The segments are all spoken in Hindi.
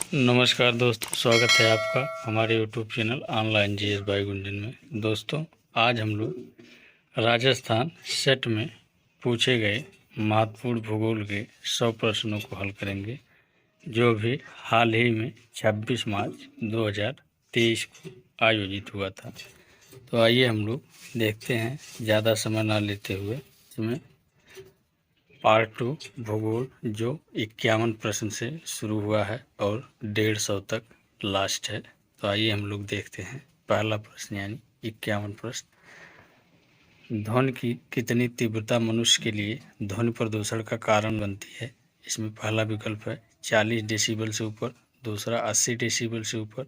नमस्कार दोस्तों, स्वागत है आपका हमारे YouTube channel online GS by Gunjan में। दोस्तों, आज हम लोग राजस्थान सेट में पूछे गए महत्वपूर्ण भूगोल के 100 प्रश्नों को हल करेंगे, जो भी हाल ही में 26 मार्च 2023 को आयोजित हुआ था। तो आइए हम लोग देखते हैं, ज़्यादा समय ना लेते हुए। इसमें पार्ट 2 भूगोल जो 51 प्रश्न से शुरू हुआ है और 150 तक लास्ट है। तो आइए हम लोग देखते हैं पहला प्रश्न, यानी 51 प्रश्न। ध्वनि की कितनी तीव्रता मनुष्य के लिए ध्वनि प्रदूषण का कारण बनती है? इसमें पहला विकल्प है 40 डेसिबल से ऊपर, दूसरा 80 डेसिबल से ऊपर,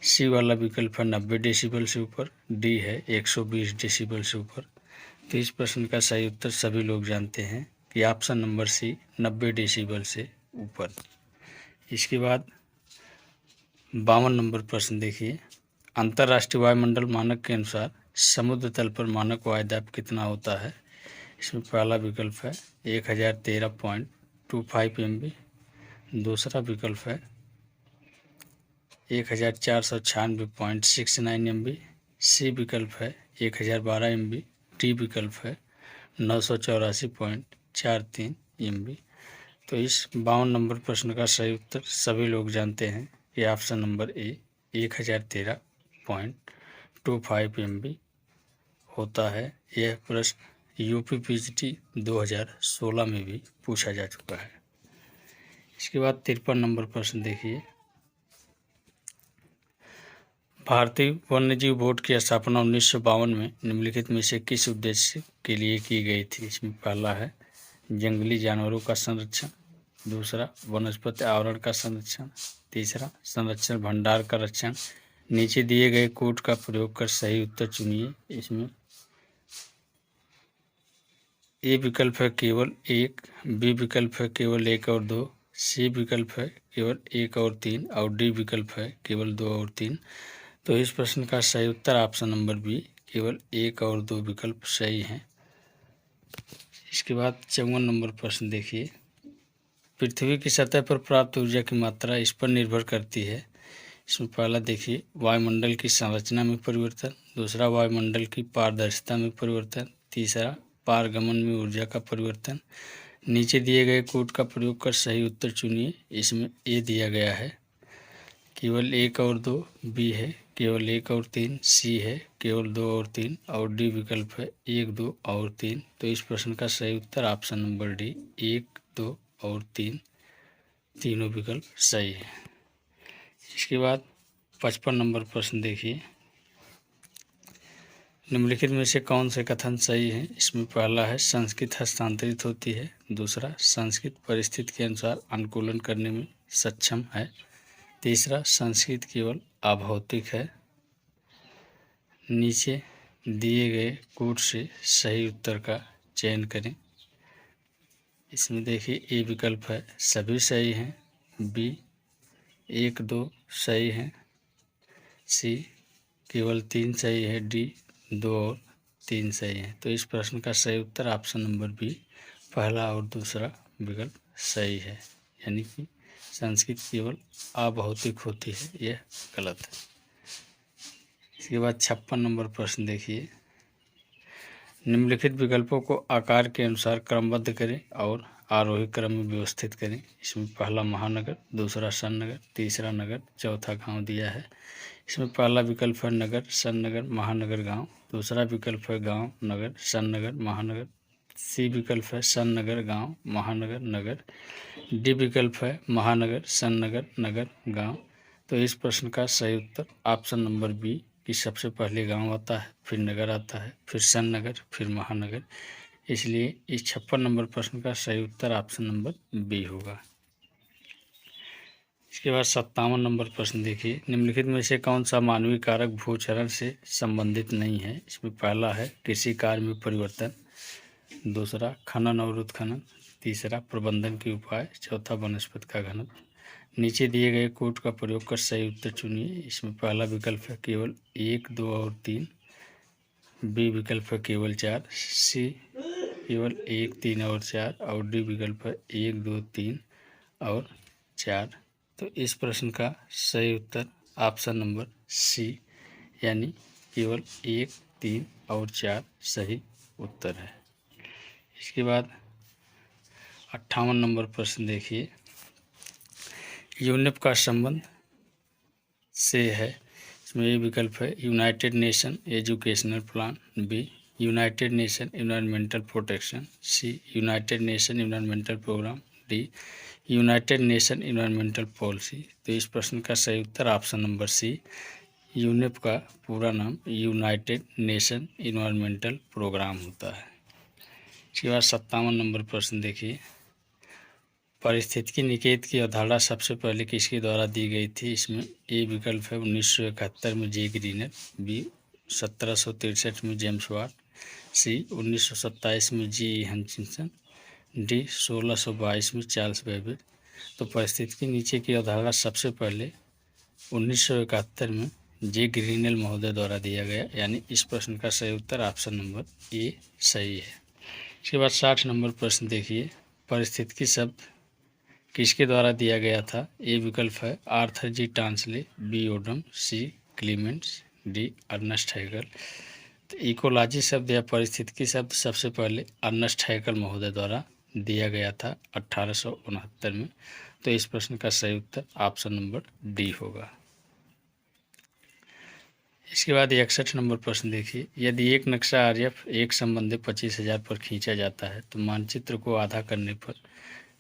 सी वाला विकल्प है 90 डेसिबल से ऊपर, डी है 120 डेसिबल से ऊपर। तो इस प्रश्न का सही उत्तर सभी लोग जानते हैं कि ऑप्शन नंबर सी 90 डेसिबल से ऊपर। इसके बाद 52 नंबर प्रश्न देखिए। अंतर्राष्ट्रीय वायुमंडल मानक के अनुसार समुद्र तल पर मानक वायुदाब कितना होता है? इसमें पहला विकल्प है 1013.25 MB, दूसरा विकल्प है 1496.69 MB, सी विकल्प है 1012 MB, डी विकल्प है 984.43 MB। तो इस 52 नंबर प्रश्न का सही उत्तर सभी लोग जानते हैं कि ऑप्शन नंबर ए 1013.25 MB होता है। यह प्रश्न यूपीपीएससी 2016 में भी पूछा जा चुका है। इसके बाद 53 नंबर प्रश्न देखिए। भारतीय वन्यजीव बोर्ड की स्थापना 1952 में निम्नलिखित में से किस उद्देश्य के लिए की गई थी? इसमें पहला है जंगली जानवरों का संरक्षण, दूसरा वनस्पति आवरण का संरक्षण, तीसरा संरक्षण भंडार का रक्षण। नीचे दिए गए कोड का प्रयोग कर सही उत्तर चुनिए। इसमें ए विकल्प है केवल 1, बी विकल्प है केवल 1 और 2, सी विकल्प है केवल 1 और 3 और डी विकल्प है केवल 2 और 3। तो इस प्रश्न का सही उत्तर ऑप्शन नंबर बी केवल 1 और 2 विकल्प सही हैं। इसके बाद 54 नंबर प्रश्न देखिए। पृथ्वी की सतह पर प्राप्त ऊर्जा की मात्रा इस पर निर्भर करती है। इसमें पहला देखिए वायुमंडल की संरचना में परिवर्तन, दूसरा वायुमंडल की पारदर्शिता में परिवर्तन, तीसरा पारगमन में ऊर्जा का परिवर्तन। नीचे दिए गए कोड का प्रयोग कर सही उत्तर चुनिए। इसमें ए दिया गया है केवल 1 और 2, बी है केवल 1 और 3, सी है केवल 2 और 3 और डी विकल्प है 1, 2 और 3। तो इस प्रश्न का सही उत्तर ऑप्शन नंबर डी 1, 2 और 3 तीनों विकल्प सही है। इसके बाद 55 नंबर प्रश्न देखिए। निम्नलिखित में से कौन से कथन सही हैं? इसमें पहला है संस्कृत हस्तांतरित होती है, दूसरा संस्कृत परिस्थिति के अनुसार अनुकूलन करने में सक्षम है, तीसरा संस्कृत केवल अभौतिक है। नीचे दिए गए कोड से सही उत्तर का चयन करें। इसमें देखिए ए विकल्प है सभी सही हैं, बी 1, 2 सही हैं, सी केवल 3 सही है, डी 2 और 3 सही हैं। तो इस प्रश्न का सही उत्तर ऑप्शन नंबर बी पहला और दूसरा विकल्प सही है, यानी कि संस्कृत केवल अभौतिक होती है, यह गलत है। इसके बाद 56 नंबर प्रश्न देखिए। निम्नलिखित विकल्पों को आकार के अनुसार क्रमबद्ध करें और आरोही क्रम में व्यवस्थित करें। इसमें पहला महानगर, दूसरा सन नगर, तीसरा नगर, चौथा गांव दिया है। इसमें पहला विकल्प है नगर, सन नगर, महानगर, गांव, दूसरा विकल्प है गांव, नगर, सन नगर, महानगर, सी विकल्प है सन नगर, गांव, महानगर, नगर, डी विकल्प है महानगर, सन नगर, नगर, गांव। तो इस प्रश्न का सही उत्तर ऑप्शन नंबर बी कि सबसे पहले गांव आता है, फिर नगर आता है, फिर सन नगर, फिर महानगर। इसलिए इस 56 नंबर प्रश्न का सही उत्तर ऑप्शन नंबर बी होगा। इसके बाद 57 नंबर प्रश्न देखिए। निम्नलिखित में से कौन सा मानवीय कारक भूचरण से संबंधित नहीं है? इसमें पहला है कृषि कार्य में परिवर्तन, दूसरा खनन और उत्खनन, तीसरा प्रबंधन के उपाय, चौथा वनस्पति का घनत्व। नीचे दिए गए कोड का प्रयोग कर सही उत्तर चुनिए। इसमें पहला विकल्प है केवल 1, 2 और 3, बी विकल्प है केवल 4, सी केवल 1, 3 और 4 और डी विकल्प है 1, 2, 3 और 4। तो इस प्रश्न का सही उत्तर ऑप्शन नंबर सी यानी केवल 1, 3 और 4 सही उत्तर है। इसके बाद 58 नंबर प्रश्न देखिए, यूनेप का संबंध से है। इसमें ये विकल्प है united nation educational plan, B united nation environmental protection, C united nation environmental program, D united nation environmental policy. तो इस प्रश्न का सही उत्तर ऑप्शन नंबर सी, यूनेप का पूरा नाम यूनाइटेड नेशन एनवायरमेंटल प्रोग्राम होता है। इसके बाद 57 नंबर प्रश्न देखिए, पारिस्थितिकी निकेत की अवधारणा सबसे पहले किसके द्वारा दी गई थी। इसमें ए विकल्प है 1971 में जे ग्रीनर, बी 1763 में जेम्स वाट, सी 1927 में जी हचिंसन, डी 1622 में चार्ल्स बेबेज। तो पारिस्थितिकी नीचे की अवधारणा सबसे पहले 1971 में जे ग्रीनल महोदय द्वारा दिया गया, यानी इस प्रश्न का सही उत्तर ऑप्शन नंबर ए सही है। इसके बाद 60 नंबर प्रश्न देखिए, पारिस्थितिकी शब्द किसके द्वारा दिया गया था। ए विकल्प है आर्थर जी टांसले, बी ओडम, सी क्लीमेंट्स, डी अर्नेस्ट हैगल। तो इकोलॉजी शब्द या पारिस्थितिकी शब्द सबसे पहले अर्नेस्ट हैगल महोदय द्वारा दिया गया था 1869 में। तो इस प्रश्न का सही उत्तर ऑप्शन नंबर डी होगा। इसके बाद 61 नंबर प्रश्न देखिए, यदि एक नक्शा आरएफ एक संबंधित 25,000 पर खींचा जाता है तो मानचित्र को आधा करने पर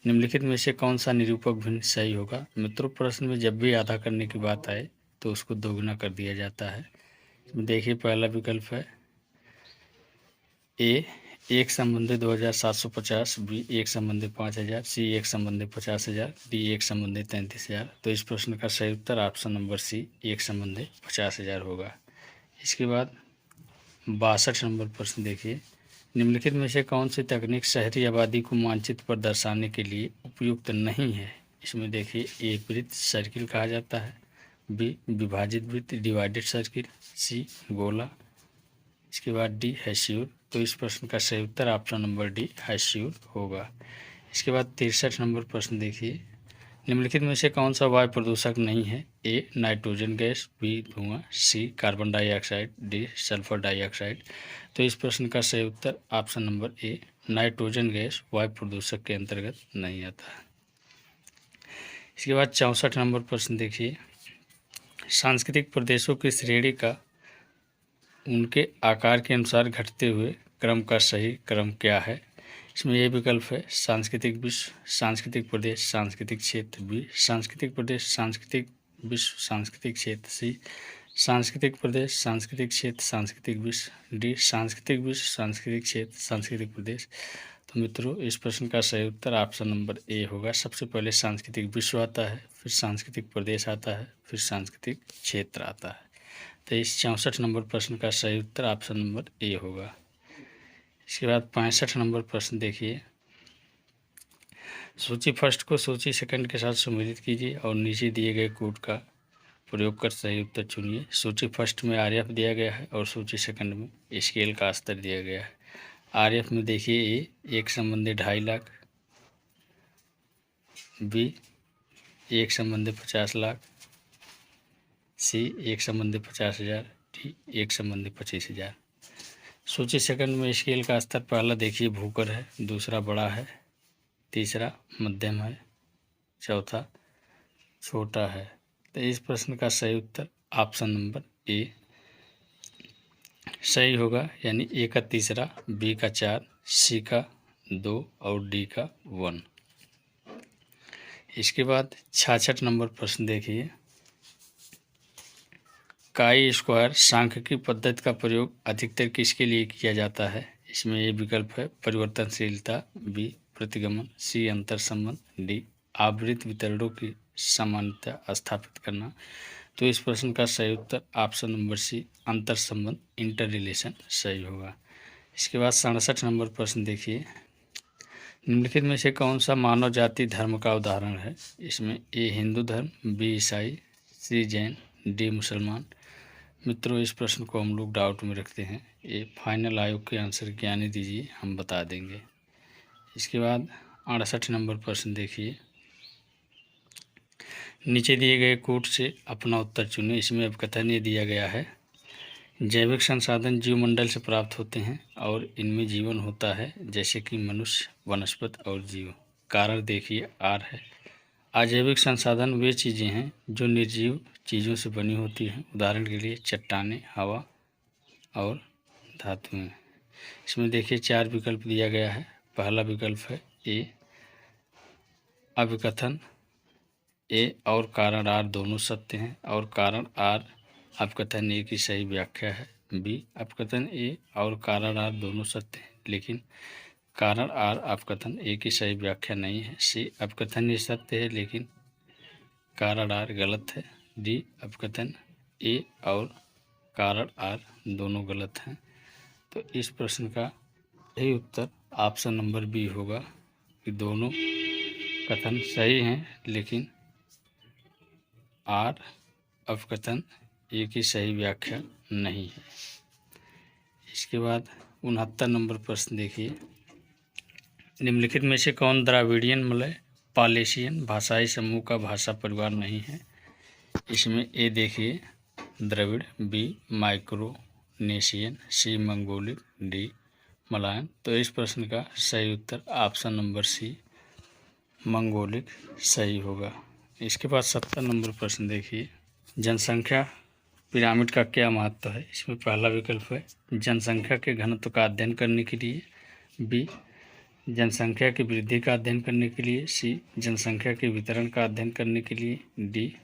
निम्नलिखित में से कौन सा निरूपक भिन्न सही होगा। मित्रों, प्रश्न में जब भी आधा करने की बात आए तो उसको दोगुना कर दिया जाता है। देखिए पहला विकल्प है ए एक संबंधित 2,750, बी एक संबंधित 5,000, सी एक संबंधित 50,000, डी एक संबंधित 33,000। तो इस प्रश्न का सही उत्तर ऑप्शन नंबर सी एक संबंधित 50,000 होगा। इसके बाद 62 नंबर प्रश्न देखिए, निम्नलिखित में से कौन सी तकनीक शहरी आबादी को मानचित्र पर दर्शाने के लिए उपयुक्त नहीं है। इसमें देखिए ए वृत्त सर्किल कहा जाता है, बी विभाजित वृत्त डिवाइडेड सर्किल, सी गोला, इसके बाद डी हैस्यूर। तो इस प्रश्न का सही उत्तर ऑप्शन नंबर डी हैस्यूर होगा। इसके बाद 63 नंबर प्रश्न देखिए, निम्नलिखित में से कौन सा वायु प्रदूषक नहीं है। ए नाइट्रोजन गैस, बी धुआं, C carbon dioxide, D sulphur dioxide. तो इस प्रश्न का सही उत्तर option number A nitrogen gas वायु प्रदूषक के अंतर्गत नहीं आता। इसके बाद 64 नंबर प्रश्न देखिए, सांस्कृतिक प्रदेशों की श्रेणी का उनके आकार के अनुसार घटते हुए क्रम का सही क्रम क्या है। इसमें ये विकल्प है सांस्कृतिक विश्व, सांस्कृतिक प्रदेश, सांस्कृतिक क्षेत्र, बी सांस्कृतिक प्रदेश, सांस्कृतिक विश्व, सांस्कृतिक क्षेत्र, सी सांस्कृतिक प्रदेश, सांस्कृतिक क्षेत्र, सांस्कृतिक विश्व, डी सांस्कृतिक विश्व, सांस्कृतिक क्षेत्र, सांस्कृतिक प्रदेश। तो मित्रों, इस प्रश्न का सही उत्तर ऑप्शन नंबर ए होगा। सबसे पहले सांस्कृतिक विश्व आता है, फिर सांस्कृतिक प्रदेश आता है, फिर सांस्कृतिक क्षेत्र आता है। तो इस 64 नंबर प्रश्न का सही उत्तर ऑप्शन नंबर ए होगा। इसके बाद 65 नंबर प्रश्न देखिए, सूची फर्स्ट को सूची सेकंड के साथ सम्मिलित कीजिए और नीचे दिए गए कोड का प्रयोग कर सही उत्तर चुनिए। सूची फर्स्ट में आरएफ दिया गया है और सूची सेकंड में स्केल का स्तर दिया गया है। आरएफ में देखिए ए एक संबंधी 2.5 लाख, बी एक संबंधी 50 लाख, सी एक संबंधी 50,000, डी एक संबंधी 25,000। सूची सेकंड में स्केल का स्तर पहला देखिए भूकर है, दूसरा बड़ा है, तीसरा मध्यम है, चौथा छोटा है। तो इस प्रश्न का सही उत्तर ऑप्शन नंबर ए सही होगा, यानी ए का तीसरा, बी का 4, सी का 2 और डी का 1। इसके बाद 66 नंबर प्रश्न देखिए, काई स्क्वायर सांख्यिकी पद्धति का प्रयोग अधिकतर किसके लिए किया जाता है। इसमें ये विकल्प है परिवर्तनशीलता, बी प्रतिगमन, सी अंतर संबंध, डी आवृत्त वितरणों की समानता स्थापित करना। तो इस प्रश्न का सही उत्तर ऑप्शन नंबर सी अंतर संबंध इंटर रिलेशन सही होगा। इसके बाद 67 नंबर प्रश्न देखिए, निम्नलिखित में से कौन सा मानव जाति धर्म का उदाहरण है। इसमें ए हिंदू धर्म, बी ईसाई, सी जैन, डी मुसलमान। मित्रों, इस प्रश्न को हम लोग डाउट में रखते हैं, ये फाइनल आयोग के आंसर ज्ञानी दीजिए, हम बता देंगे। इसके बाद 68 नंबर प्रश्न देखिए, नीचे दिए गए कोड से अपना उत्तर चुनें। इसमें अब कथन ये दिया गया है, जैविक संसाधन जीवमंडल से प्राप्त होते हैं और इनमें जीवन होता है, जैसे कि मनुष्य, वनस्पति और जीव। कारण देखिए आर है। अजैविक संसाधन वे चीज़ें हैं जो निर्जीव चीज़ों से बनी होती हैं, उदाहरण के लिए चट्टानें, हवा और धातुएं। इसमें देखिए 4 विकल्प दिया गया है। पहला विकल्प है ए, अभिकथन ए और कारण आर दोनों सत्य हैं और कारण आर अपकथन ए की सही व्याख्या है। बी, अपकथन ए और कारण आर दोनों सत्य हैं लेकिन कारण आर अपकथन ए की सही व्याख्या नहीं है। सी, अपकथन ए सत्य है लेकिन कारण आर गलत है। डी, अपकथन ए और कारण आर दोनों गलत हैं। तो इस प्रश्न का सही उत्तर ऑप्शन नंबर बी होगा कि दोनों कथन सही हैं लेकिन आर अपकथन ए की सही व्याख्या नहीं है। इसके बाद 69 नंबर प्रश्न देखिए, निम्नलिखित में से कौन द्राविडियन मलय पॉलिनेशियन भाषाई समूह का भाषा परिवार नहीं है। इसमें ए देखिए द्रविड़, बी माइक्रोनेशियन, सी मंगोलिक, डी मलायन। तो इस प्रश्न का सही उत्तर ऑप्शन नंबर सी मंगोलिक सही होगा। इसके बाद 70 नंबर प्रश्न देखिए, जनसंख्या पिरामिड का क्या महत्व है। इसमें पहला विकल्प है जनसंख्या के घनत्व का अध्ययन करने के लिए, बी जनसंख्या की वृद्धि का अध्ययन करने के लिए, सी जनसंख्या के वितरण का अध्ययन करने के लिए, डी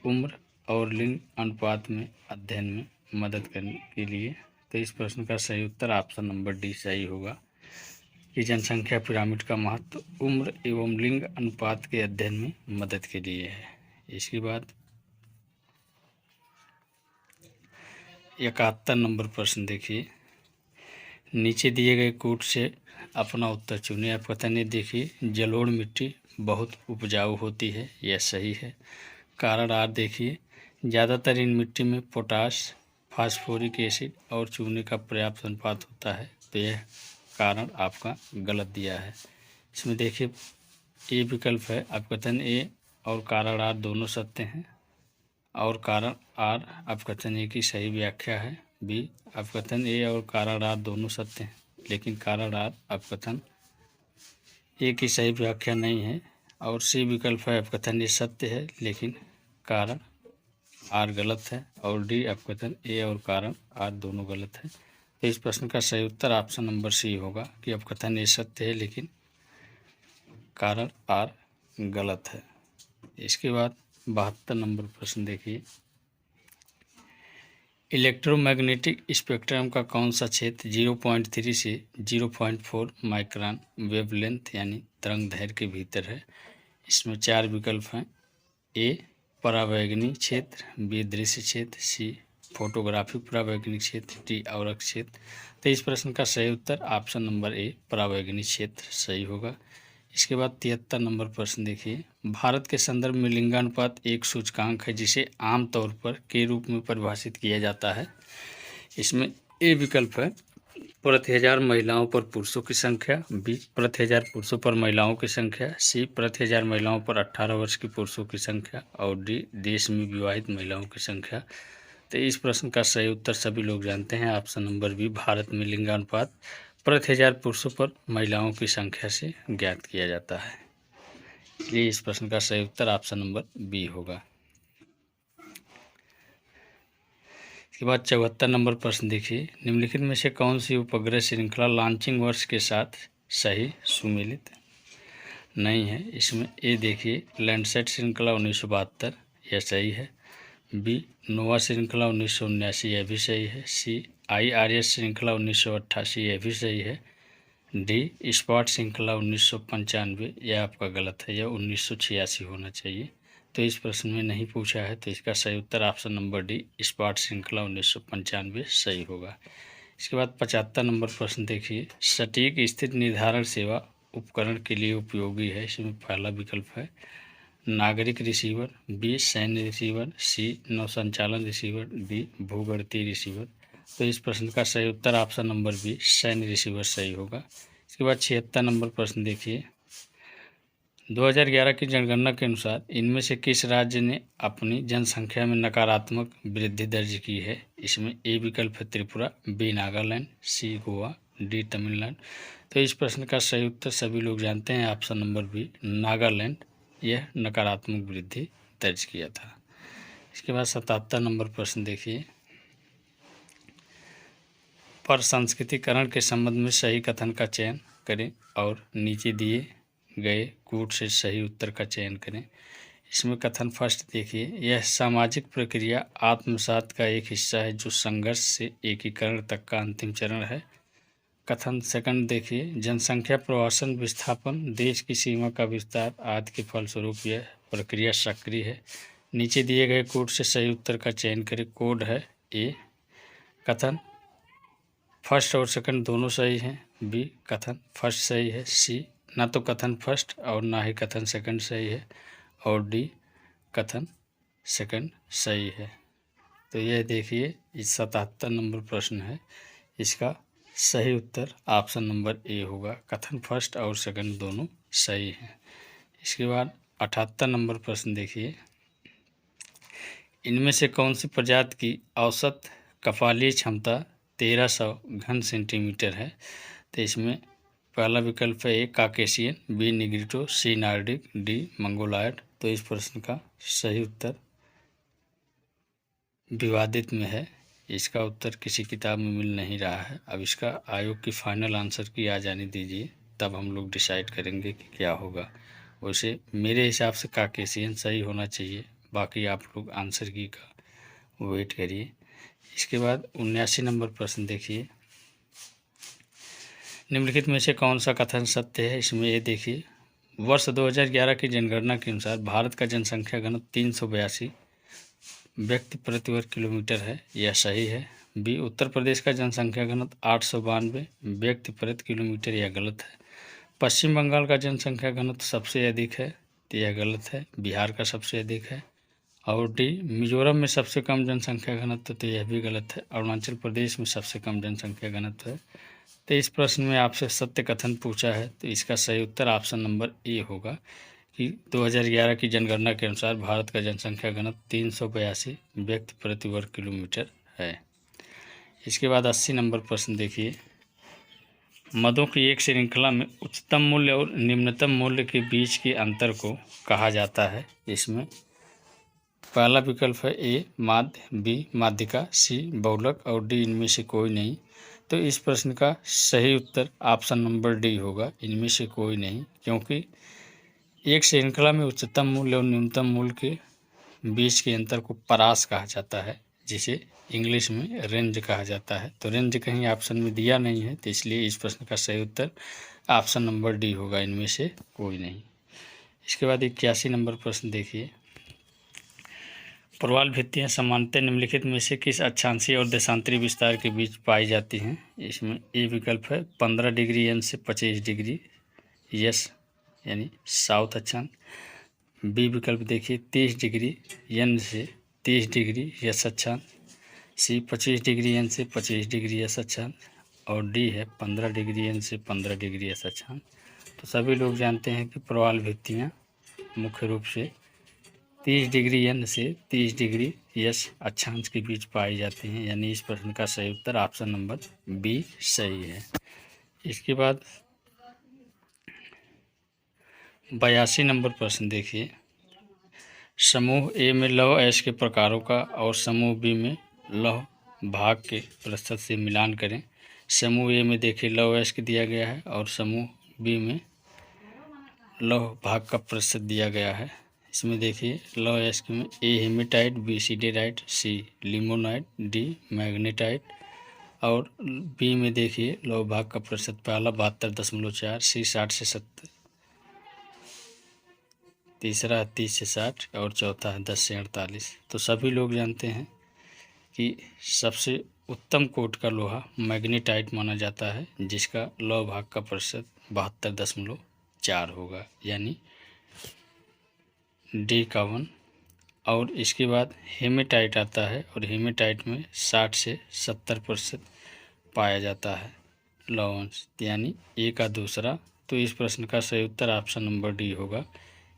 उम्र और लिंग अनुपात में अध्ययन में मदद करने के लिए। तो इस प्रश्न का सही उत्तर ऑप्शन नंबर डी सही होगा कि जनसंख्या पिरामिड का महत्व उम्र एवं लिंग अनुपात के अध्ययन में मदद के लिए है। इसके बाद 71 नंबर प्रश्न देखिए, नीचे दिए गए कोड से अपना उत्तर चुनें। आप कथन देखिए, जलोढ़ मिट्टी बहुत उपजाऊ होती है, यह सही है। कारण आर देखिए, ज़्यादातर इन मिट्टी में पोटाश, फास्फोरिक एसिड और चूने का पर्याप्त अनुपात होता है, तो यह कारण आपका गलत दिया है। इसमें देखिए ए विकल्प है, अपकथन ए और कारण आर दोनों सत्य हैं और कारण आर अपकथन ए की सही व्याख्या है। बी, अपकथन ए और कारण आर दोनों सत्य हैं लेकिन कारण आर अपकथन ए की सही व्याख्या नहीं है। और सी विकल्प है, अपकथन ए सत्य है लेकिन कारण आर गलत है। और डी, अपकथन ए और कारण आर दोनों गलत है। तो इस प्रश्न का सही उत्तर ऑप्शन नंबर सी होगा कि अपकथन ए सत्य है लेकिन कारण आर गलत है। इसके बाद 72 नंबर प्रश्न देखिए, इलेक्ट्रोमैग्नेटिक स्पेक्ट्रम का कौन सा क्षेत्र 0.3 से 0.4 माइक्रोन वेवलेंथ यानी तरंग दैर्घ्य के भीतर है। इसमें 4 विकल्प हैं, ए परावैंगनी क्षेत्र, बी दृश्य क्षेत्र, सी फोटोग्राफिक परावैंगनिक क्षेत्र, डी आवरक क्षेत्र। तो इस प्रश्न का सही उत्तर ऑप्शन नंबर ए परावैंगनिक क्षेत्र सही होगा। इसके बाद 73 नंबर प्रश्न देखिए, भारत के संदर्भ में लिंगानुपात एक सूचकांक है जिसे आमतौर पर के रूप में परिभाषित किया जाता है। इसमें ए विकल्प है प्रति 1000 महिलाओं पर पुरुषों की संख्या, बी प्रति 1000 पुरुषों पर महिलाओं की संख्या, सी प्रति 1000 महिलाओं पर 18 वर्ष की पुरुषों की संख्या और डी देश में विवाहित महिलाओं की संख्या। तो इस प्रश्न का सही उत्तर सभी लोग जानते हैं, ऑप्शन नंबर बी भारत में लिंगानुपात प्रति 1000 पुरुषों पर महिलाओं की संख्या से ज्ञात किया जाता है। इसलिए इस प्रश्न का सही उत्तर ऑप्शन नंबर बी होगा। इसके बाद 74 नंबर प्रश्न देखिए, निम्नलिखित में से कौन सी उपग्रह श्रृंखला लॉन्चिंग वर्ष के साथ सही सुमेलित नहीं है। इसमें ए देखिए लैंडसैट श्रृंखला 1972 यह सही है, बी नोवा श्रृंखला 1979 यह भी सही है, सी IRS श्रृंखला 1988 यह भी सही है, डी स्पॉट श्रृंखला 1995 यह आपका गलत है, यह 1986 होना चाहिए। तो इस प्रश्न में नहीं पूछा है, तो इसका सही उत्तर ऑप्शन नंबर डी स्पॉट श्रृंखला 1995 सही होगा। इसके बाद 75 नंबर प्रश्न देखिए, सटीक स्थिति निर्धारण सेवा उपकरण के लिए उपयोगी है। इसमें पहला विकल्प है नागरिक रिसीवर, बी सैन्य रिसीवर, सी नौसंचालन रिसीवर, डी भूगर्भीय रिसीवर। तो इस प्रश्न का सही उत्तर ऑप्शन नंबर बी सैन्य रिसीवर सही होगा। इसके बाद 76 नंबर प्रश्न देखिए, 2011 की जनगणना के अनुसार इनमें से किस राज्य ने अपनी जनसंख्या में नकारात्मक वृद्धि दर्ज की है? इसमें ए विकल्प है त्रिपुरा, बी नागालैंड, सी गोवा, डी तमिलनाडु। तो इस प्रश्न का सही उत्तर सभी लोग जानते हैं, ऑप्शन नंबर बी नागालैंड, यह नकारात्मक वृद्धि दर्ज किया था। इसके बाद 77 नंबर प्रश्न देखिए, पर संस्कृतिकरण के संबंध में सही कथन का चयन करें और नीचे दिए गए कूट से सही उत्तर का चयन करें। इसमें कथन फर्स्ट देखिए, यह सामाजिक प्रक्रिया आत्मसात का एक हिस्सा है जो संघर्ष से एकीकरण तक का अंतिम चरण है। कथन सेकंड देखिए, जनसंख्या प्रवासन विस्थापन देश की सीमा का विस्तार आदि के फलस्वरूप यह प्रक्रिया सक्रिय है। नीचे दिए गए कोड से सही उत्तर का चयन करें। कोड है ए। कथन फर्स्ट और सेकंड दोनों सही हैं। बी कथन फर्स्ट सही है। सी ना तो कथन फर्स्ट और ना ही कथन सेकंड सही है। और डी कथन सेकंड सही है। तो यह देखिए, इस 77 नंबर प्रश्न है, इसका सही उत्तर ऑप्शन नंबर ए होगा, कथन फर्स्ट और सेकंड दोनों सही हैं। इसके बाद 78 नंबर प्रश्न देखिए, इनमें से कौन सी प्रजाति की औसत कपालीय क्षमता 1300 घन सेंटीमीटर है? तो इसमें पहला विकल्प है ए काकेशियन, बी निग्रिटो, सी नार्डिक, डी मंगोलायड। तो इस प्रश्न का सही उत्तर विवादित में है, इसका उत्तर किसी किताब में मिल नहीं रहा है। अब इसका आयोग की फाइनल आंसर की आ जाने दीजिए, तब हम लोग डिसाइड करेंगे कि क्या होगा। वैसे मेरे हिसाब से काकेशियन सही होना चाहिए, बाकी आप लोग आंसर की का वेट करिए। इसके बाद 79 नंबर प्रश्न देखिए, निम्नलिखित में से कौन सा कथन सत्य है? इसमें ये देखिए, वर्ष 2011 की जनगणना के अनुसार भारत का जनसंख्या घनत्व 382 व्यक्ति प्रति वर्ग किलोमीटर है, यह सही है। बी उत्तर प्रदेश का जनसंख्या घनत्व 892 व्यक्ति प्रति किलोमीटर, यह गलत है। पश्चिम बंगाल का जनसंख्या घनत्व सबसे अधिक है, तो यह गलत है। बिहार का सबसे अधिक है। और डी मिजोरम में सबसे कम जनसंख्या घनत्व, तो यह भी गलत है। अरुणाचल प्रदेश में सबसे कम जनसंख्या घनत्व है। तो इस प्रश्न में आपसे सत्य कथन पूछा है, तो इसका सही उत्तर ऑप्शन नंबर ए होगा कि 2011 की जनगणना के अनुसार भारत का जनसंख्या घनत्व 382 व्यक्ति प्रति वर्ग किलोमीटर है। इसके बाद 80 नंबर प्रश्न देखिए, मदों की एक श्रृंखला में उच्चतम मूल्य और निम्नतम मूल्य के बीच के अंतर को कहा जाता है। इसमें पहला विकल्प है ए माध्य, बी माध्यिका, सी बहुलक और डी इनमें से कोई नहीं। तो इस प्रश्न का सही उत्तर ऑप्शन नंबर डी होगा, इनमें से कोई नहीं, क्योंकि एक श्रृंखला में उच्चतम मूल्य और न्यूनतम मूल्य के बीच के अंतर को परास कहा जाता है, जिसे इंग्लिश में रेंज कहा जाता है। तो रेंज कहीं ऑप्शन में दिया नहीं है, तो इसलिए इस प्रश्न का सही उत्तर ऑप्शन नंबर डी होगा, इनमें से कोई नहीं। इसके बाद 81 नंबर प्रश्न देखिए, प्रवाल भित्तियाँ सामान्यतः निम्नलिखित में से किस अक्षांशीय और देशांतरी विस्तार के बीच पाई जाती हैं? इसमें ए विकल्प है 15 डिग्री एन से 25 डिग्री यस यानी साउथ अक्षांश। बी विकल्प देखिए 30 डिग्री एन से 30 डिग्री यस अक्षांश। सी 25 डिग्री एन से 25 डिग्री यस अक्षांश। और डी है 15 डिग्री एन से 15 डिग्री यस अक्षांश। तो सभी लोग जानते हैं कि प्रवाल भित्तियाँ मुख्य रूप से 30 डिग्री एन से 30 डिग्री यस अक्षांश के बीच पाई जाती हैं, यानी इस प्रश्न का सही उत्तर ऑप्शन नंबर बी सही है। इसके बाद 82 नंबर प्रश्न देखिए, समूह ए में लौह अयस्क के प्रकारों का और समूह बी में लौह भाग के प्रतिशत से मिलान करें। समूह ए में देखिए लौह अयस्क दिया गया है और समूह बी में लौह भाग का प्रतिशत दिया गया है। इसमें देखिए लौह अयस्क में ए हेमेटाइट, बी सिडेराइट, सी लिमोनाइट, डी मैग्नेटाइट। और बी में देखिए लौह भाग का प्रतिशत पहला 72.4, सी 60 से 70, तीसरा 30 से 60 और चौथा है 10 से 48। तो सभी लोग जानते हैं कि सबसे उत्तम कोट का लोहा मैग्नेटाइट माना जाता है, जिसका लौह भाग का प्रतिशत 72.4 होगा, यानी डी का 1। और इसके बाद हेमेटाइट आता है और हेमेटाइट में 60 से 70% पाया जाता है लौह अंश, यानी ए का दूसरा तो इस प्रश्न का सही उत्तर ऑप्शन नंबर डी होगा।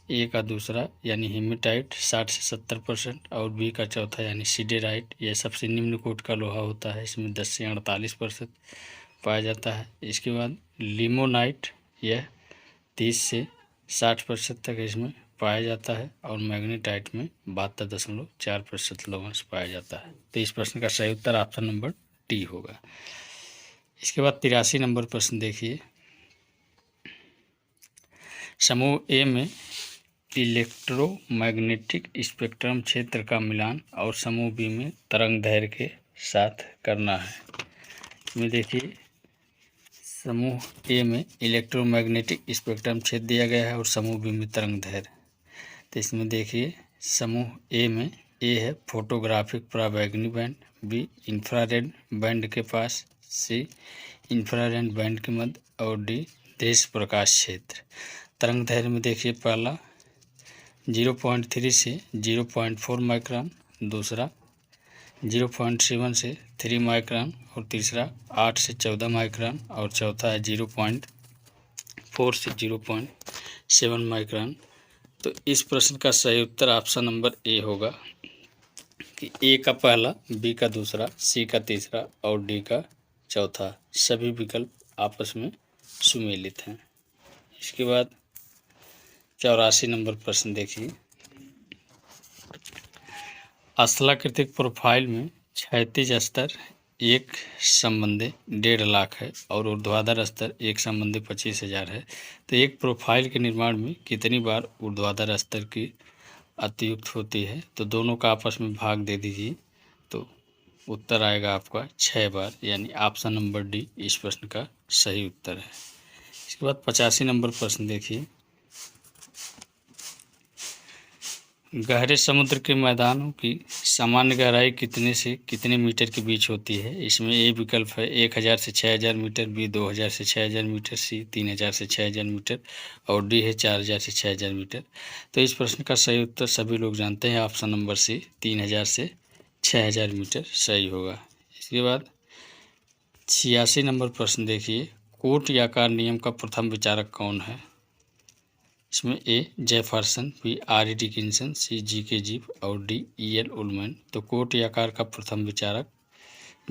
ए का दूसरा यानी हेमेटाइट 60 से 70% और बी का चौथा यानी सिडेराइट यह सबसे निम्न कोट का लोहा होता है, इसमें 10 से 48% पाया जाता है। इसके बाद लिमोनाइट यह 30 से 60% तक इसमें पाया जाता है और मैग्नेटाइट में 72.4% लवंश पाया जाता है। तो इस प्रश्न का सही उत्तर ऑप्शन नंबर डी होगा। इसके बाद 83 नंबर प्रश्न देखिए। समूह ए में इलेक्ट्रोमैग्नेटिक स्पेक्ट्रम क्षेत्र का मिलान और समूह बी में तरंग दैर्घ्य के साथ करना है। इसमें देखिए समूह ए में इलेक्ट्रोमैग्नेटिक स्पेक्ट्रम क्षेत्र दिया गया है और समूह बी में तरंग दैर्घ्य। तो इसमें देखिए समूह ए में ए है फोटोग्राफिक पराबैंगनी बैंड, बी इंफ्रारेड बैंड के पास, सी इंफ्रारेड बैंड के मध्य और डी दृश्य प्रकाश क्षेत्र। तरंग दैर्घ्य में देखिए पहला 0.3 से 0.4 माइक्रोन, दूसरा 0.7 से 3 माइक्रोन और तीसरा 8 से 14 माइक्रोन और चौथा है 0.4 से 0.7 माइक्रोन। तो इस प्रश्न का सही उत्तर ऑप्शन नंबर ए होगा कि ए का पहला, बी का दूसरा, सी का तीसरा और डी का चौथा सभी विकल्प आपस में सुमेलित हैं। इसके बाद 84 नंबर प्रश्न देखिए। स्थलाकृतिक प्रोफाइल में क्षैतिज स्तर एक संबंधी 1.5 लाख है और ऊर्ध्वाधर स्तर एक संबंधी 25,000 है। तो एक प्रोफाइल के निर्माण में कितनी बार ऊर्ध्वाधर स्तर की अतियुक्त होती है? तो दोनों का आपस में भाग दे दीजिए तो उत्तर आएगा आपका 6 बार, यानी ऑप्शन नंबर डी इस प्रश्न का सही उत्तर है। इसके बाद 85 नंबर प्रश्न देखिए। गहरे समुद्र के मैदानों की सामान्य गहराई कितने से कितने मीटर के बीच होती है? इसमें ए विकल्प है 1000 से 6000 मीटर, बी 2000 से 6000 मीटर, सी 3000 से 6000 मीटर और डी है 4000 से 6000 मीटर। तो इस प्रश्न का सही उत्तर सभी लोग जानते हैं, ऑप्शन नंबर सी 3000 से 6000 मीटर सही होगा। इसके बाद 86 नंबर प्रश्न देखिए। कोट याकार नियम का प्रथम विचारक कौन है? इसमें ए जेफरसन, बी आर डिकिंसन, सी जी के जीप और डी ई एल उलमैन। तो कोट आकार का प्रथम विचारक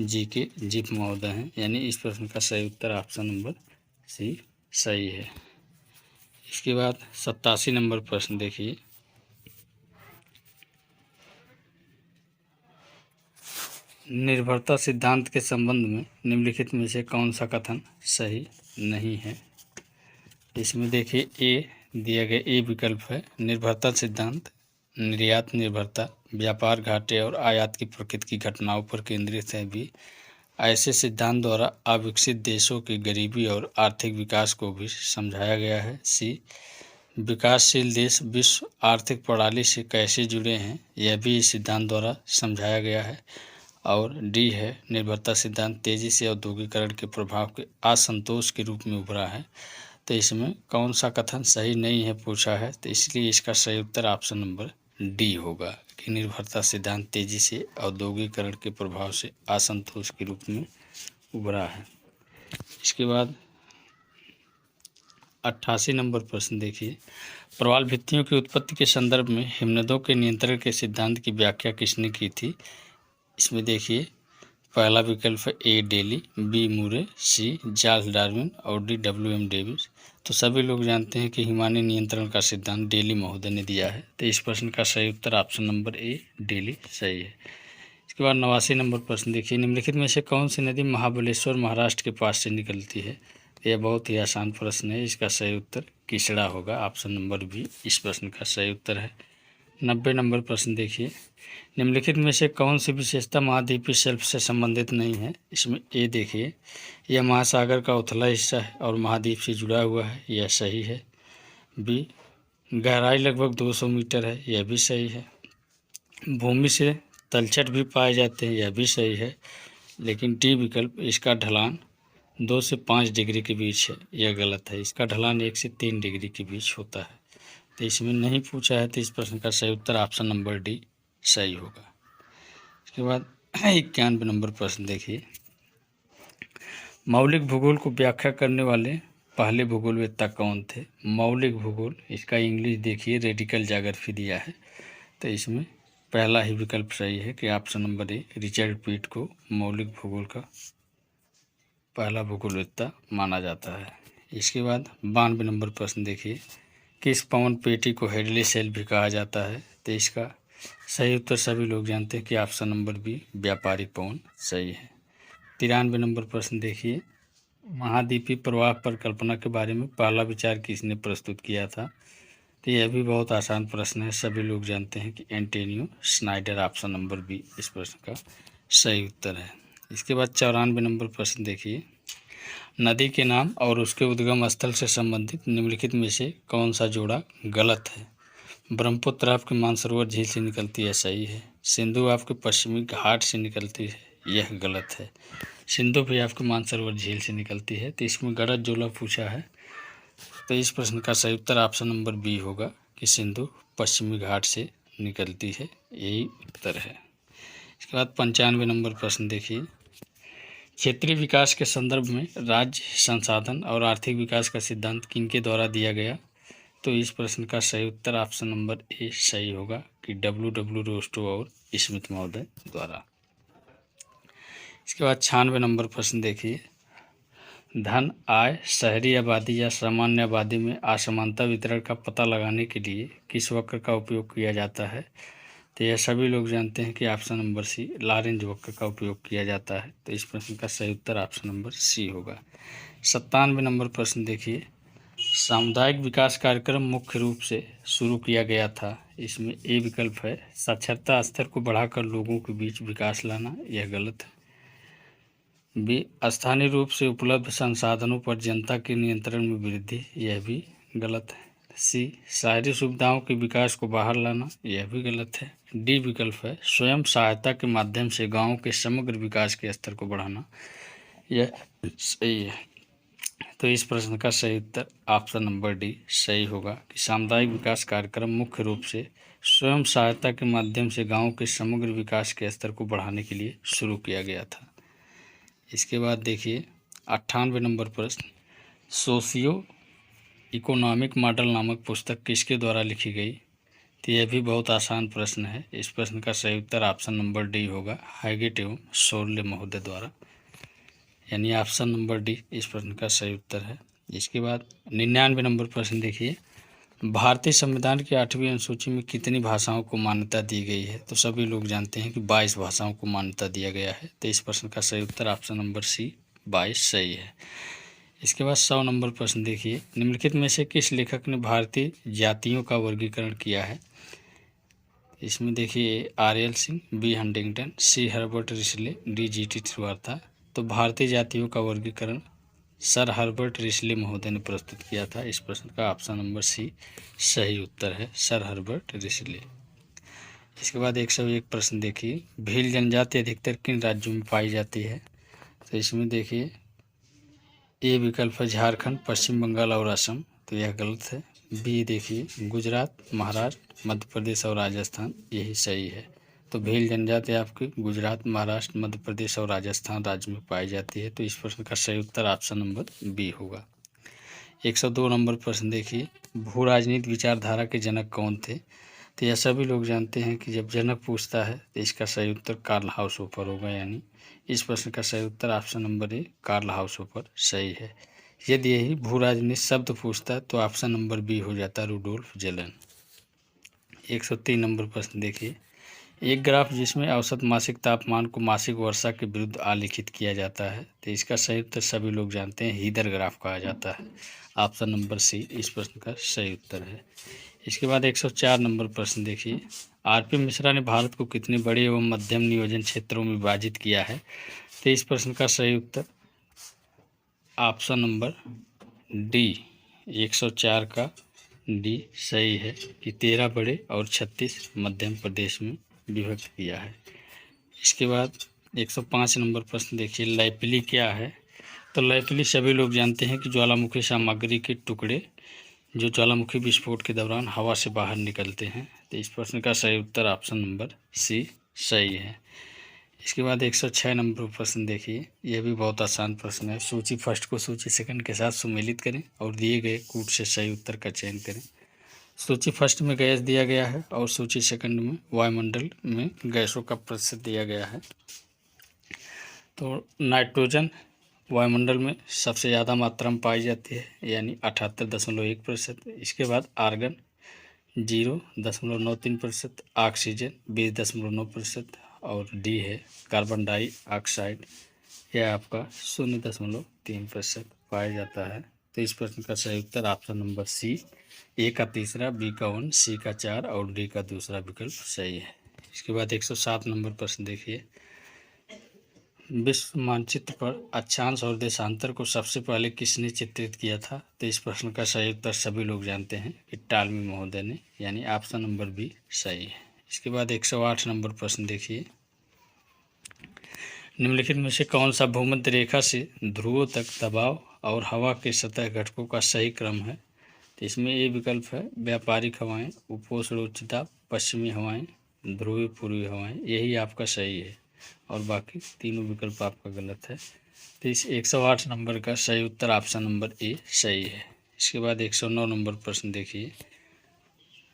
जी के जीप महोदय हैं, यानी इस प्रश्न का सही उत्तर ऑप्शन नंबर सी सही है। इसके बाद 87 नंबर प्रश्न देखिए। निर्भरता सिद्धांत के संबंध में निम्नलिखित में से कौन सा कथन सही नहीं है? इसमें देखिए ए दिया गया ए विकल्प है निर्भरता सिद्धांत निर्यात निर्भरता, व्यापार घाटे और आयात की प्रकृति की घटनाओं पर केंद्रित है। भी ऐसे सिद्धांत द्वारा अविकसित देशों की गरीबी और आर्थिक विकास को भी समझाया गया है। सी विकासशील देश विश्व आर्थिक प्रणाली से कैसे जुड़े हैं, यह भी इस सिद्धांत द्वारा समझाया गया है। और डी है निर्भरता सिद्धांत तेजी से औद्योगिकरण के प्रभाव के असंतोष के रूप में उभरा है। तो इसमें कौन सा कथन सही नहीं है पूछा है, तो इसलिए इसका सही उत्तर ऑप्शन नंबर डी होगा कि निर्भरता सिद्धांत तेजी से औद्योगिकरण के प्रभाव से असंतोष के रूप में उभरा है। इसके बाद 88 नंबर प्रश्न देखिए। प्रवाल भित्तियों की उत्पत्ति के संदर्भ में हिमनदों के नियंत्रण के सिद्धांत की व्याख्या किसने की थी? इसमें देखिए पहला विकल्प है ए डेली, बी मुरे, सी चार्ल्स डार्विन और डी डब्ल्यू.एम. डेविस। तो सभी लोग जानते हैं कि हिमानी नियंत्रण का सिद्धांत डेली महोदय ने दिया है। तो इस प्रश्न का सही उत्तर ऑप्शन नंबर ए डेली सही है। इसके बाद 89 नंबर प्रश्न देखिए। निम्नलिखित में से कौन सी नदी महाबलेश्वर महाराष्ट्र के पास से निकलती है? यह बहुत ही आसान प्रश्न है, इसका सही उत्तर किसड़ा होगा, ऑप्शन नंबर बी इस प्रश्न का सही उत्तर है। 90 नंबर प्रश्न देखिए। निम्नलिखित में से कौन सी विशेषता महाद्वीपीय शेल्फ से संबंधित नहीं है? इसमें ए देखिए यह महासागर का उथला हिस्सा है और महाद्वीप से जुड़ा हुआ है, यह सही है। बी गहराई लगभग 200 मीटर है, यह भी सही है। भूमि से तलछट भी पाए जाते हैं, यह भी सही है। लेकिन डी विकल्प इसका ढलान 2 से 5 डिग्री के बीच है, यह गलत है। इसका ढलान 1 से 3 डिग्री के बीच होता है। तो इसमें नहीं पूछा है, तो इस प्रश्न का सही उत्तर ऑप्शन नंबर डी सही होगा। इसके बाद 91 नंबर प्रश्न देखिए। मौलिक भूगोल को व्याख्या करने वाले पहले भूगोलवेत्ता कौन थे? मौलिक भूगोल, इसका इंग्लिश देखिए रेडिकल ज्योग्राफी दिया है, तो इसमें पहला ही विकल्प सही है कि ऑप्शन नंबर ए रिचर्ड पीट को मौलिक भूगोल का पहला भूगोलवेत्ता माना जाता है। इसके बाद 92 नंबर प्रश्न देखिए, किस पवन पेटी को हेडली सेल भी कहा जाता है? तो इसका सही उत्तर सभी लोग जानते हैं कि ऑप्शन नंबर बी व्यापारिक पवन सही है। 93 नंबर प्रश्न देखिए, महाद्वीपीय प्रवाह परिकल्पना के बारे में पहला विचार किसने प्रस्तुत किया था? तो यह भी बहुत आसान प्रश्न है, सभी लोग जानते हैं कि Antonio Snyder, option number B इस प्रश्न का सही उत्तर है। इसके बाद 94 नंबर प्रश्न देखिए, नदी के नाम और उसके उद्गम स्थल से संबंधित निम्नलिखित में से कौन सा जोड़ा गलत है? ब्रह्मपुत्र आपके मानसरोवर झील से निकलती है, सही है। सिंधु आपके पश्चिमी घाट से निकलती है, यह गलत है। सिंधु भी आपके मानसरोवर झील से निकलती है, तो इसमें गलत जोड़ा पूछा है, तो इस प्रश्न का सही उत्तर ऑप्शन नंबर बी होगा कि सिंधु पश्चिमी घाट से निकलती है, यही उत्तर है। इसके बाद 95 नंबर प्रश्न देखिए, क्षेत्रीय विकास के संदर्भ में राज्य संसाधन और आर्थिक विकास का सिद्धांत किनके द्वारा दिया गया? तो इस प्रश्न का सही उत्तर ऑप्शन नंबर ए सही होगा कि W रोस्टो और स्मिथ महोदय द्वारा। इसके बाद 96 नंबर प्रश्न देखिए, धन, आय, शहरी आबादी या सामान्य आबादी में असमानता वितरण का पता लगाने के लिए किस वक्र का उपयोग किया जाता है? तो यह सभी लोग जानते हैं कि ऑप्शन नंबर सी लॉरेंज वक्र का उपयोग किया जाता है, तो इस प्रश्न का सही उत्तर ऑप्शन नंबर सी होगा। 97 नंबर प्रश्न देखिए, सामुदायिक विकास कार्यक्रम मुख्य रूप से शुरू किया गया था, इसमें ए विकल्प है साक्षरता स्तर को बढ़ाकर लोगों के बीच विकास लाना, यह गलत है। बी स्थानीय रूप से उपलब्ध संसाधनों पर जनता के नियंत्रण में वृद्धि, यह भी गलत है। सी शहरी सुविधाओं के विकास को बाहर लाना, यह भी गलत है। डी विकल्प है स्वयं सहायता के माध्यम से गांव के समग्र विकास के स्तर को बढ़ाना, यह सही है। तो इस प्रश्न का सही उत्तर ऑप्शन नंबर डी सही होगा कि सामुदायिक विकास कार्यक्रम मुख्य रूप से स्वयं सहायता के माध्यम से गांव के समग्र विकास के स्तर को बढ़ाने के लिए शुरू किया गया था। इसके बाद देखिए 98 नंबर प्रश्न, सोशियो इकोनॉमिक मॉडल नामक पुस्तक किसके द्वारा लिखी गई? तो यह भी बहुत आसान प्रश्न है, इस प्रश्न का सही उत्तर ऑप्शन नंबर डी होगा हैगेट एवं शोरले महोदय द्वारा, यानी ऑप्शन नंबर डी इस प्रश्न का सही उत्तर है। इसके बाद 99 नंबर प्रश्न देखिए, भारतीय संविधान की 8वीं अनुसूची में कितनी भाषाओं को मान्यता दी गई है? तो सभी लोग जानते हैं कि 22 भाषाओं को मान्यता दिया गया है, तो इस प्रश्न का सही उत्तर ऑप्शन नंबर सी 22 सही है। इसके बाद 100 नंबर प्रश्न देखिए, निम्नलिखित में से किस लेखक ने भारतीय जातियों का वर्गीकरण किया है? इसमें देखिए आर.एल. सिंह, बी. हंटिंगटन, सी. हर्बर्ट रिसले, डी. जी.टी. श्रीवास्तव। तो भारतीय जातियों का वर्गीकरण सर हर्बर्ट रिसले महोदय ने प्रस्तुत किया था, इस प्रश्न का ऑप्शन नंबर सी सही उत्तर है, सर हर्बर्ट रिसले। इसके बाद 101 प्रश्न देखिए, भील जनजाति अधिकतर किन राज्यों में पाई जाती है? तो इसमें देखिए ए विकल्प है झारखंड, पश्चिम बंगाल और असम, तो यह गलत है। बी देखिए गुजरात, महाराष्ट्र, मध्य प्रदेश और राजस्थान, यही सही है। तो भील जनजाति आपकी गुजरात, महाराष्ट्र, मध्य प्रदेश और राजस्थान राज्य में पाई जाती है, तो इस प्रश्न का सही उत्तर ऑप्शन नंबर बी होगा। 102 नंबर प्रश्न देखिए, भू राजनीति विचारधारा के जनक कौन थे? तो यह सभी लोग जानते हैं कि जब जनक पूछता है तो इसका सही उत्तर कार्ल हाउसहोफर होगा, यानी इस प्रश्न का सही उत्तर ऑप्शन नंबर ए कार्ल हाउसहोफर सही है। यदि यही भू राजनीति शब्द पूछता है तो ऑप्शन नंबर बी हो जाता रुडोल्फ जेलन। 103 नंबर प्रश्न देखिए, एक ग्राफ जिसमें औसत मासिक तापमान को मासिक वर्षा के विरुद्ध आलेखित किया जाता है, तो इसका सही उत्तर सभी लोग जानते हैं हीदर ग्राफ कहा जाता है, ऑप्शन नंबर सी इस प्रश्न का सही उत्तर है। इसके बाद 104 नंबर प्रश्न देखिए, आर.पी. मिश्रा ने भारत को कितने बड़े एवं मध्यम नियोजन क्षेत्रों में विभाजित किया है? तो इस प्रश्न का सही उत्तर ऑप्शन नंबर डी 104 का डी सही है कि 13 बड़े और 36 मध्यम प्रदेश में विभक्त किया है। इसके बाद 105 नंबर प्रश्न देखिए, लैपिली क्या है? तो लैपिली सभी लोग जानते हैं कि ज्वालामुखी सामग्री के टुकड़े जो ज्वालामुखी विस्फोट के दौरान हवा से बाहर निकलते हैं, तो इस प्रश्न का सही उत्तर ऑप्शन नंबर सी सही है। इसके बाद 106 नंबर प्रश्न देखिए, यह भी बहुत आसान प्रश्न है। सूची फर्स्ट को सूची सेकंड के साथ सुमेलित करें और दिए गए कूट से सही उत्तर का चयन करें। सूची फर्स्ट में गैस दिया गया है और सूची सेकंड में वायुमंडल में गैसों का प्रतिशत दिया गया है। तो नाइट्रोजन वायुमंडल में सबसे ज़्यादा मात्रा में पाई जाती है, यानी 78.1%। इसके बाद आर्गन 0.93%, ऑक्सीजन 20.9% और डी है कार्बन डाइऑक्साइड, यह आपका 0.3% पाया जाता है। तो इस प्रश्न का सही उत्तर ऑप्शन नंबर सी, ए का तीसरा, बी का 1, सी का 4 और डी का दूसरा विकल्प सही है। इसके बाद 107 नंबर प्रश्न देखिए, विश्व मानचित्र पर अक्षांश और देशांतर को सबसे पहले किसने चित्रित किया था? तो इस प्रश्न का सही उत्तर सभी लोग जानते हैं कि टालमी महोदय ने, यानी ऑप्शन नंबर बी सही है। इसके बाद 108 नंबर प्रश्न देखिए, निम्नलिखित में से कौन सा भूमध्य रेखा से ध्रुवों तक दबाव और हवा के सतह घटकों का सही क्रम है? तो इसमें ए विकल्प है व्यापारिक हवाएं, उपोष्ण उच्च दाब, पश्चिमी हवाएं, ध्रुवीय पूर्वी हवाएं, यही आपका सही है और बाकी तीनों विकल्प आपका गलत है। तो इस 108 नंबर का सही उत्तर ऑप्शन नंबर ए सही है। इसके बाद 109 नंबर प्रश्न देखिए,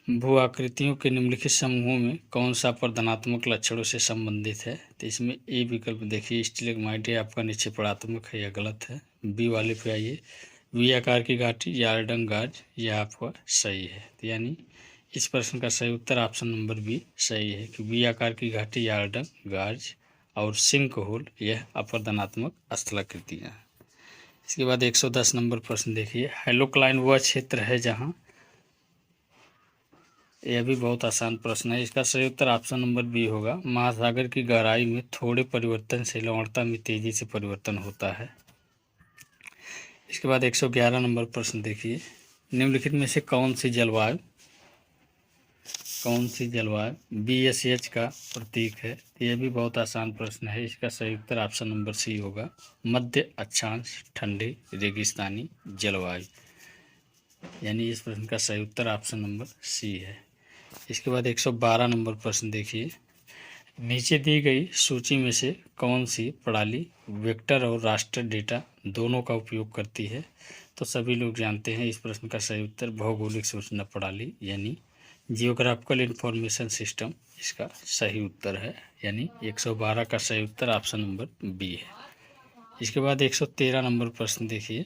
भू आकृतियों के निम्नलिखित समूहों में कौन सा प्रधानात्मक लक्षणों से संबंधित है? तो इसमें ए विकल्प देखिए स्टिलेग्माइट, ये आपका निक्षेपणात्मक है या गलत है। बी वाले पे आइए, वी आकार की घाटी, यार्डन गाज, यह आपका सही है। तो यानी इस प्रश्न का सही उत्तर ऑप्शन नंबर बी सही है कि वी आकार की घाटी, यार्डन गाज और सिंक होल, यह अप्रधानात्मक स्थलाकृतियाँ। इसके बाद 110 नंबर प्रश्न देखिए, हेलोक्लाइन वह क्षेत्र है जहाँ, यह भी बहुत आसान प्रश्न है। इसका सही उत्तर ऑप्शन नंबर बी होगा, महासागर की गहराई में थोड़े परिवर्तन से लवणता में तेजी से परिवर्तन होता है। इसके बाद 111 नंबर प्रश्न देखिए, निम्नलिखित में से कौन सी जलवायु BSH का प्रतीक है? यह भी बहुत आसान प्रश्न है। इसका सही उत्तर ऑप्शन नंबर सी होगा, मध्य अक्षांश ठंडी रेगिस्तानी जलवायु, यानी इस प्रश्न का सही उत्तर ऑप्शन नंबर सी है। इसके बाद 112 नंबर प्रश्न देखिए, नीचे दी गई सूची में से कौन सी प्रणाली वेक्टर और रास्टर डेटा दोनों का उपयोग करती है? तो सभी लोग जानते हैं इस प्रश्न का सही उत्तर भौगोलिक सूचना प्रणाली, यानी जियोग्राफिकल इंफॉर्मेशन सिस्टम इसका सही उत्तर है, यानी 112 का सही उत्तर ऑप्शन नंबर बी है। इसके बाद 113 नंबर प्रश्न देखिए,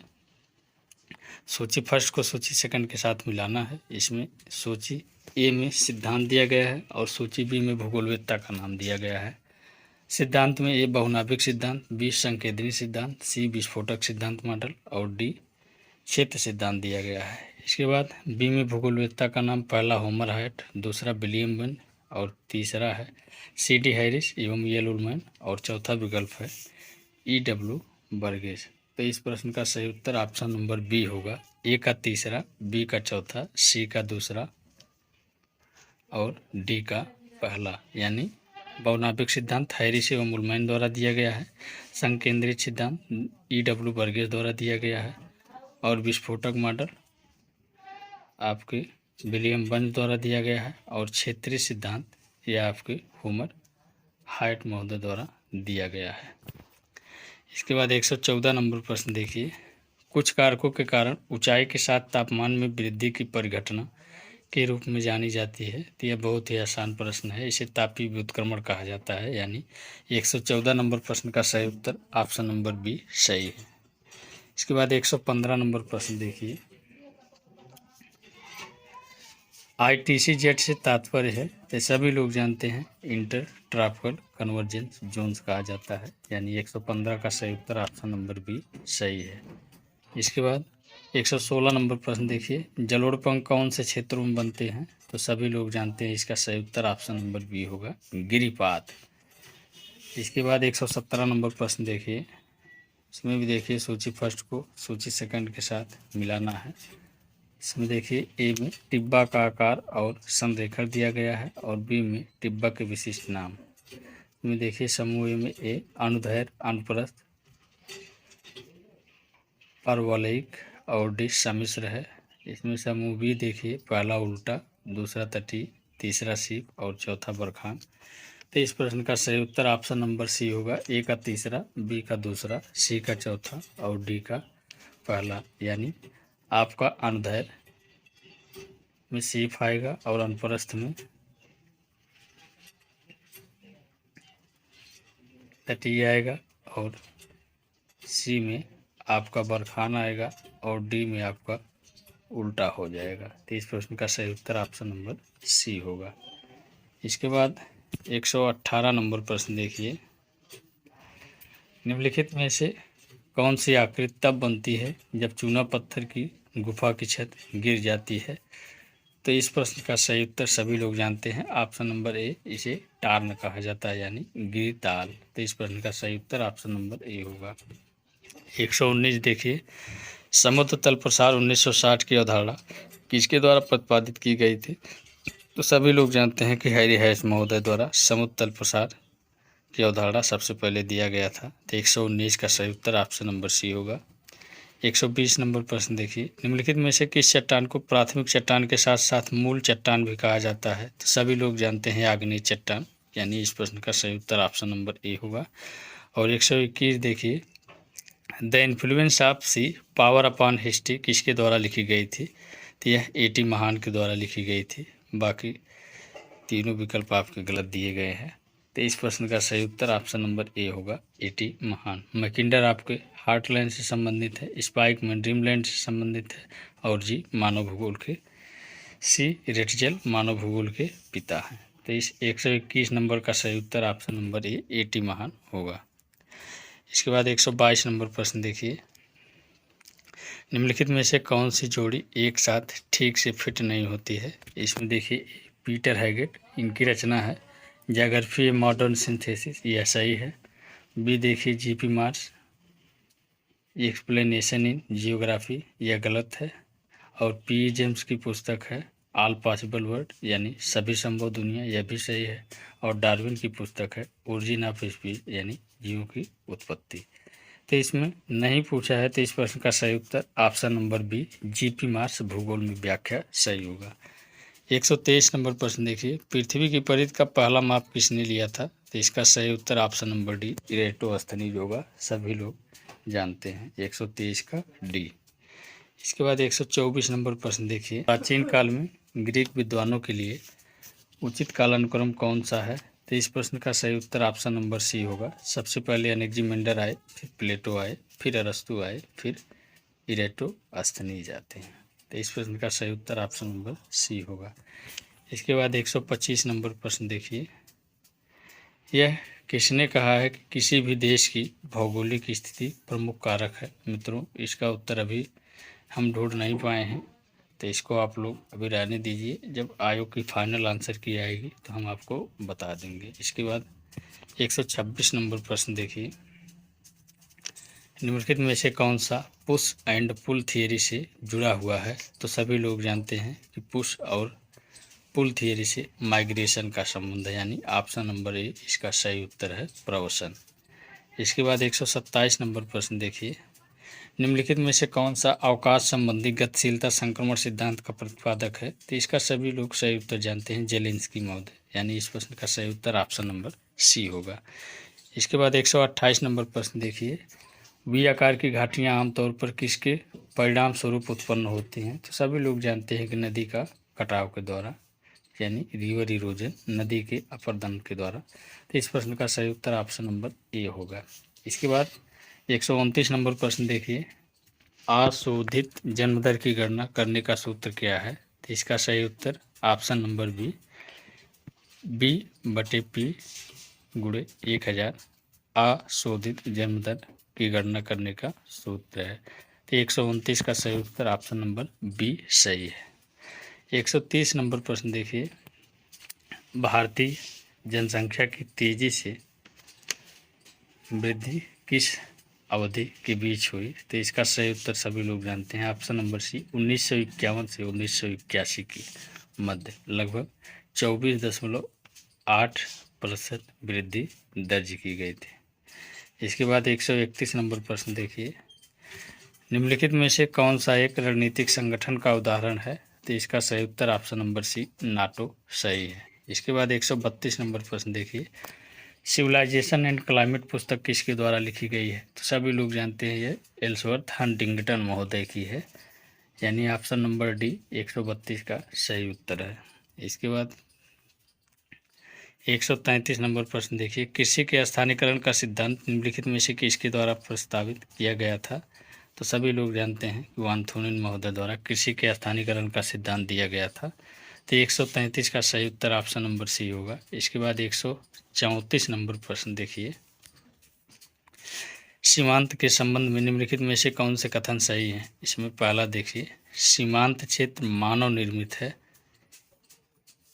सूची फर्स्ट को सूची सेकंड के साथ मिलाना है। इसमें सूची ए में सिद्धांत दिया गया है और सूची बी में भूगोलवेत्ता का नाम दिया गया है। सिद्धांत में ए बहुनाभिक सिद्धांत, बी संकेंद्रीय सिद्धांत, सी विस्फोटक सिद्धांत मॉडल और डी क्षेत्र सिद्धांत दिया गया है। इसके बाद बी में भूगोलवेत्ता का नाम पहला होमर हाइट, दूसरा विलियम बेन और तीसरा है C.D. हैरिस एवं यल उलमैन और चौथा विकल्प है E.W. बर्गेस। तो इस प्रश्न का सही उत्तर ऑप्शन नंबर बी होगा, ए का तीसरा, बी का चौथा, सी का दूसरा और डी का पहला, यानी बहुनाभिक सिद्धांत हैरिस एवं उलमैन द्वारा दिया गया है, संकेंद्रित सिद्धांत E.W. बर्गेस द्वारा दिया गया है और विस्फोटक मॉडल आपके विलियम बंज द्वारा दिया गया है और क्षेत्रीय सिद्धांत यह आपके होमर हाइट महोदय द्वारा दिया गया है। इसके बाद 114 नंबर प्रश्न देखिए, कुछ कारकों के कारण ऊंचाई के साथ तापमान में वृद्धि की परिघटना के रूप में जानी जाती है। तो यह बहुत ही आसान प्रश्न है, इसे तापीय व्युत्क्रमण कहा जाता है, यानी 114 नंबर प्रश्न का सही उत्तर ऑप्शन नंबर बी सही है। इसके बाद 115 नंबर प्रश्न देखिए, ITC-Z से तात्पर्य है, तो सभी लोग जानते हैं इंटर ट्रॉपिकल कन्वर्जेंस जोन्स कहा जाता है, यानी 115 का सही उत्तर ऑप्शन नंबर बी सही है। इसके बाद 116 नंबर प्रश्न देखिए, जलोढ़ कौन से क्षेत्रों में बनते हैं? तो सभी लोग जानते हैं इसका सही उत्तर ऑप्शन नंबर बी होगा, गिरिपात। इसके बाद 117 नंबर प्रश्न देखिए, इसमें भी देखिए सूची फर्स्ट को सूची सेकंड के साथ मिलाना है। इसमें देखिए ए में टिब्बा का आकार और संरेखण दिया गया है और बी में टिब्बा के विशिष्ट नाम। इसमें देखिए समूह ए में ए अनुदैर्घ्य, अनुप्रस्थ, परवलयिक और डी सम्मिश्र है। इसमें समूह बी देखिए पहला उल्टा, दूसरा तटीय, तीसरा सीप और चौथा बरखान। तो इस प्रश्न का सही उत्तर ऑप्शन नंबर सी होगा। ए का तीसरा, बी का दूसरा, सी का चौथा और डी का पहला, यानी आपका अनुदैर्घ्य में सीफ आएगा और अनुप्रस्थ में तटीय आएगा और सी में आपका बरखान आएगा और डी में आपका उल्टा हो जाएगा। तो इस प्रश्न का सही उत्तर ऑप्शन नंबर सी होगा। इसके बाद 118 नंबर प्रश्न देखिए। निम्नलिखित में से कौन सी आकृति तब बनती है जब चूना पत्थर की गुफा की छत गिर जाती है? तो इस प्रश्न का सही उत्तर सभी लोग जानते हैं, ऑप्शन नंबर ए, इसे टार्न कहा जाता है यानी गिरताल। तो इस प्रश्न का सही उत्तर ऑप्शन नंबर ए होगा। 119 देखिए। समुद्र तल प्रसार 1960 की अवधारणा किसके द्वारा प्रतिपादित की गई थी? तो सभी लोग जानते हैं कि हैरी हैस महोदय द्वारा समुद्र तल प्रसार की अवधारणा सबसे पहले दिया गया था। तो 119 का सही उत्तर ऑप्शन नंबर सी होगा। 120 नंबर प्रश्न देखिए। निम्नलिखित में से किस चट्टान को प्राथमिक चट्टान के साथ साथ मूल चट्टान भी कहा जाता है? तो सभी लोग जानते हैं आग्नेय चट्टान, यानी इस प्रश्न का सही उत्तर ऑप्शन नंबर ए होगा। और 121 देखिए। The influence of sea power upon history किसके द्वारा लिखी गई थी? तो यह ए.टी. महान के द्वारा लिखी गई थी। बाकी तीनों विकल्प आपके गलत दिए गए हैं। तो इस प्रश्न का सही उत्तर ऑप्शन नंबर ए होगा, ए.टी. महान। मैकिंडर आपके हार्टलैंड से संबंधित है, स्पाइकमैन ड्रीमलैंड से संबंधित है और जी मानव भूगोल के, सी रेटजेल मानव भूगोल के पिता हैं। तो इस 121 नंबर का सही उत्तर ऑप्शन नंबर ए, ए.टी. महान होगा। इसके बाद 122 नंबर प्रश्न देखिए। निम्नलिखित में से कौन सी जोड़ी एक साथ ठीक से फिट नहीं होती है? इसमें देखिए पीटर हैगेट, इनकी रचना है ज्योग्राफी ए मॉडर्न सिंथेसिस, यह सही है। बी देखिए GP Mars, explanation in geography, यह गलत है। और पी जेम्स की पुस्तक है ऑल पॉसिबल वर्ल्ड, यानी सभी संभव दुनिया, यह भी सही है। और डार्विन की पुस्तक है ओरिजिन ऑफ स्पीशीज, यानी जीवों की उत्पत्ति। तो इसमें नहीं पूछा है, तो इस प्रश्न का सही उत्तर option number B, GP Marsh भूगोल में व्याख्या सही होगा। 123 नंबर प्रश्न देखिए। पृथ्वी की परिधि का पहला माप किसने लिया था? तो इसका सही उत्तर ऑप्शन नंबर डी, इरेटोस्थनीज होगा, सभी लोग जानते हैं। 123 का डी। इसके बाद 124 नंबर प्रश्न देखिए। प्राचीन काल में ग्रीक विद्वानों के लिए उचित कालानुक्रम कौन सा है? तो इस प्रश्न का सही उत्तर ऑप्शन नंबर सी होगा। सबसे पहले एनेक्जिमेंडर आए, फिर प्लेटो आए, फिर अरस्तु आए, फिर इरेटोस्थनीज आते हैं। तो इस प्रश्न का सही उत्तर ऑप्शन नंबर सी होगा। इसके बाद 125 नंबर प्रश्न देखिए। यह किसने कहा है कि किसी भी देश की भौगोलिक स्थिति प्रमुख कारक है? मित्रों, इसका उत्तर अभी हम ढूंढ नहीं पाए हैं, तो इसको आप लोग अभी रहने दीजिए। जब आयोग की फाइनल आंसर की आएगी तो हम आपको बता देंगे। इसके बाद 126 नंबर प्रश्न देखिए। निम्नलिखित में से कौन सा पुश एंड पुल थियरी से जुड़ा हुआ है? तो सभी लोग जानते हैं कि पुश और पुल थियरी से माइग्रेशन का संबंध है, यानी ऑप्शन नंबर ए इसका सही उत्तर है, प्रवसन। इसके बाद 127 नंबर प्रश्न देखिए। निम्नलिखित में से कौन सा अवकाश संबंधी गतिशीलता संक्रमण सिद्धांत का प्रतिपादक है? तो इसका सभी लोग सही उत्तर जानते हैं, जेलेंस्की महोदय, यानी इस प्रश्न का सही उत्तर ऑप्शन नंबर सी होगा। इसके बाद 128 नंबर प्रश्न देखिए। वी आकार की घाटियाँ आमतौर पर किसके परिणाम स्वरूप उत्पन्न होती हैं? तो सभी लोग जानते हैं कि नदी का कटाव के द्वारा, यानी रिवर इरोजन, नदी के अपरदन के द्वारा। तो इस प्रश्न का सही उत्तर ऑप्शन नंबर ए होगा। इसके बाद 129 नंबर प्रश्न देखिए। अशोधित जन्म दर की गणना करने का सूत्र क्या है? तो इसका सही उत्तर ऑप्शन नंबर बी, B/P गुणे 1000 अशोधित जन्म दर की गणना करने का सूत्र है। तो 129 का सही उत्तर ऑप्शन नंबर बी सही है। 130 नंबर प्रश्न देखिए। भारतीय जनसंख्या की तेजी से वृद्धि किस अवधि के बीच हुई? तो इसका सही उत्तर सभी लोग जानते हैं, ऑप्शन नंबर सी, 1951 से 1981 की मध्य लगभग 24.8% वृद्धि दर्ज की गई थी। इसके बाद 131 नंबर प्रश्न देखिए। निम्नलिखित में से कौन सा एक रणनीतिक संगठन का उदाहरण है? तो इसका सही उत्तर ऑप्शन नंबर सी, नाटो सही है। इसके बाद 132 नंबर प्रश्न देखिए, सिविलाइजेशन एंड क्लाइमेट पुस्तक किसके द्वारा लिखी गई है? तो सभी लोग जानते हैं ये एल्सवर्थ हंटिंगटन महोदय की है, यानी ऑप्शन नंबर डी 132 का सही उत्तर है। इसके बाद 133 नंबर प्रश्न देखिए, कृषि के स्थानीयकरण का सिद्धांत निम्नलिखित में से किसके द्वारा प्रस्तावित किया गया था? तो सभी लोग जानते हैं कि वान थोनेन महोदय द्वारा कृषि के स्थानीयकरण का सिद्धांत दिया गया था। तो 133 का सही उत्तर ऑप्शन नंबर सी होगा। इसके बाद 134 नंबर प्रश्न देखिए, सीमांत के संबंध में निम्नलिखित में से कौन से कथन सही हैं? इसमें पहला देखिए, सीमांत क्षेत्र मानव निर्मित है,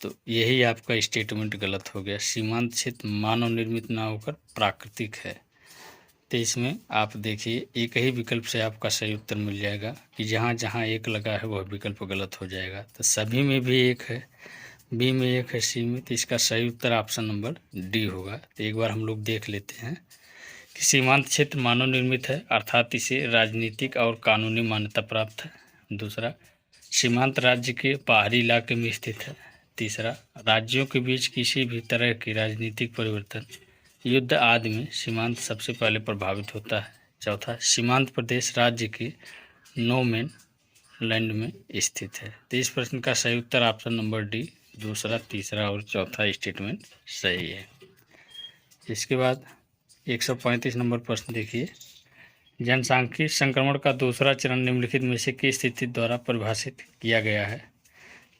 तो यही आपका स्टेटमेंट गलत हो गया। सीमांत क्षेत्र मानव निर्मित ना होकर प्राकृतिक है। तो इसमें आप देखिए एक ही विकल्प से आपका सही उत्तर मिल जाएगा कि जहाँ जहाँ एक लगा है वह विकल्प गलत हो जाएगा। तो सभी में भी एक है, बी में एक है, सी में, तो इसका सही उत्तर ऑप्शन नंबर डी होगा। तो एक बार हम लोग देख लेते हैं कि सीमांत क्षेत्र मानव निर्मित है, अर्थात इसे राजनीतिक और कानूनी मान्यता प्राप्त है। दूसरा, सीमांत राज्य के बाहरी इलाके में स्थित है। तीसरा, राज्यों के बीच किसी भी तरह की राजनीतिक परिवर्तन, युद्ध आदि में सीमांत सबसे पहले प्रभावित होता है। चौथा, सीमांत प्रदेश राज्य के नो मैन लैंड में स्थित है। तो इस प्रश्न का सही उत्तर ऑप्शन नंबर डी, दूसरा, तीसरा और चौथा स्टेटमेंट सही है। इसके बाद 135 नंबर प्रश्न देखिए, जनसांख्यिकीय संक्रमण का दूसरा चरण निम्नलिखित में से किस स्थिति द्वारा परिभाषित किया गया है?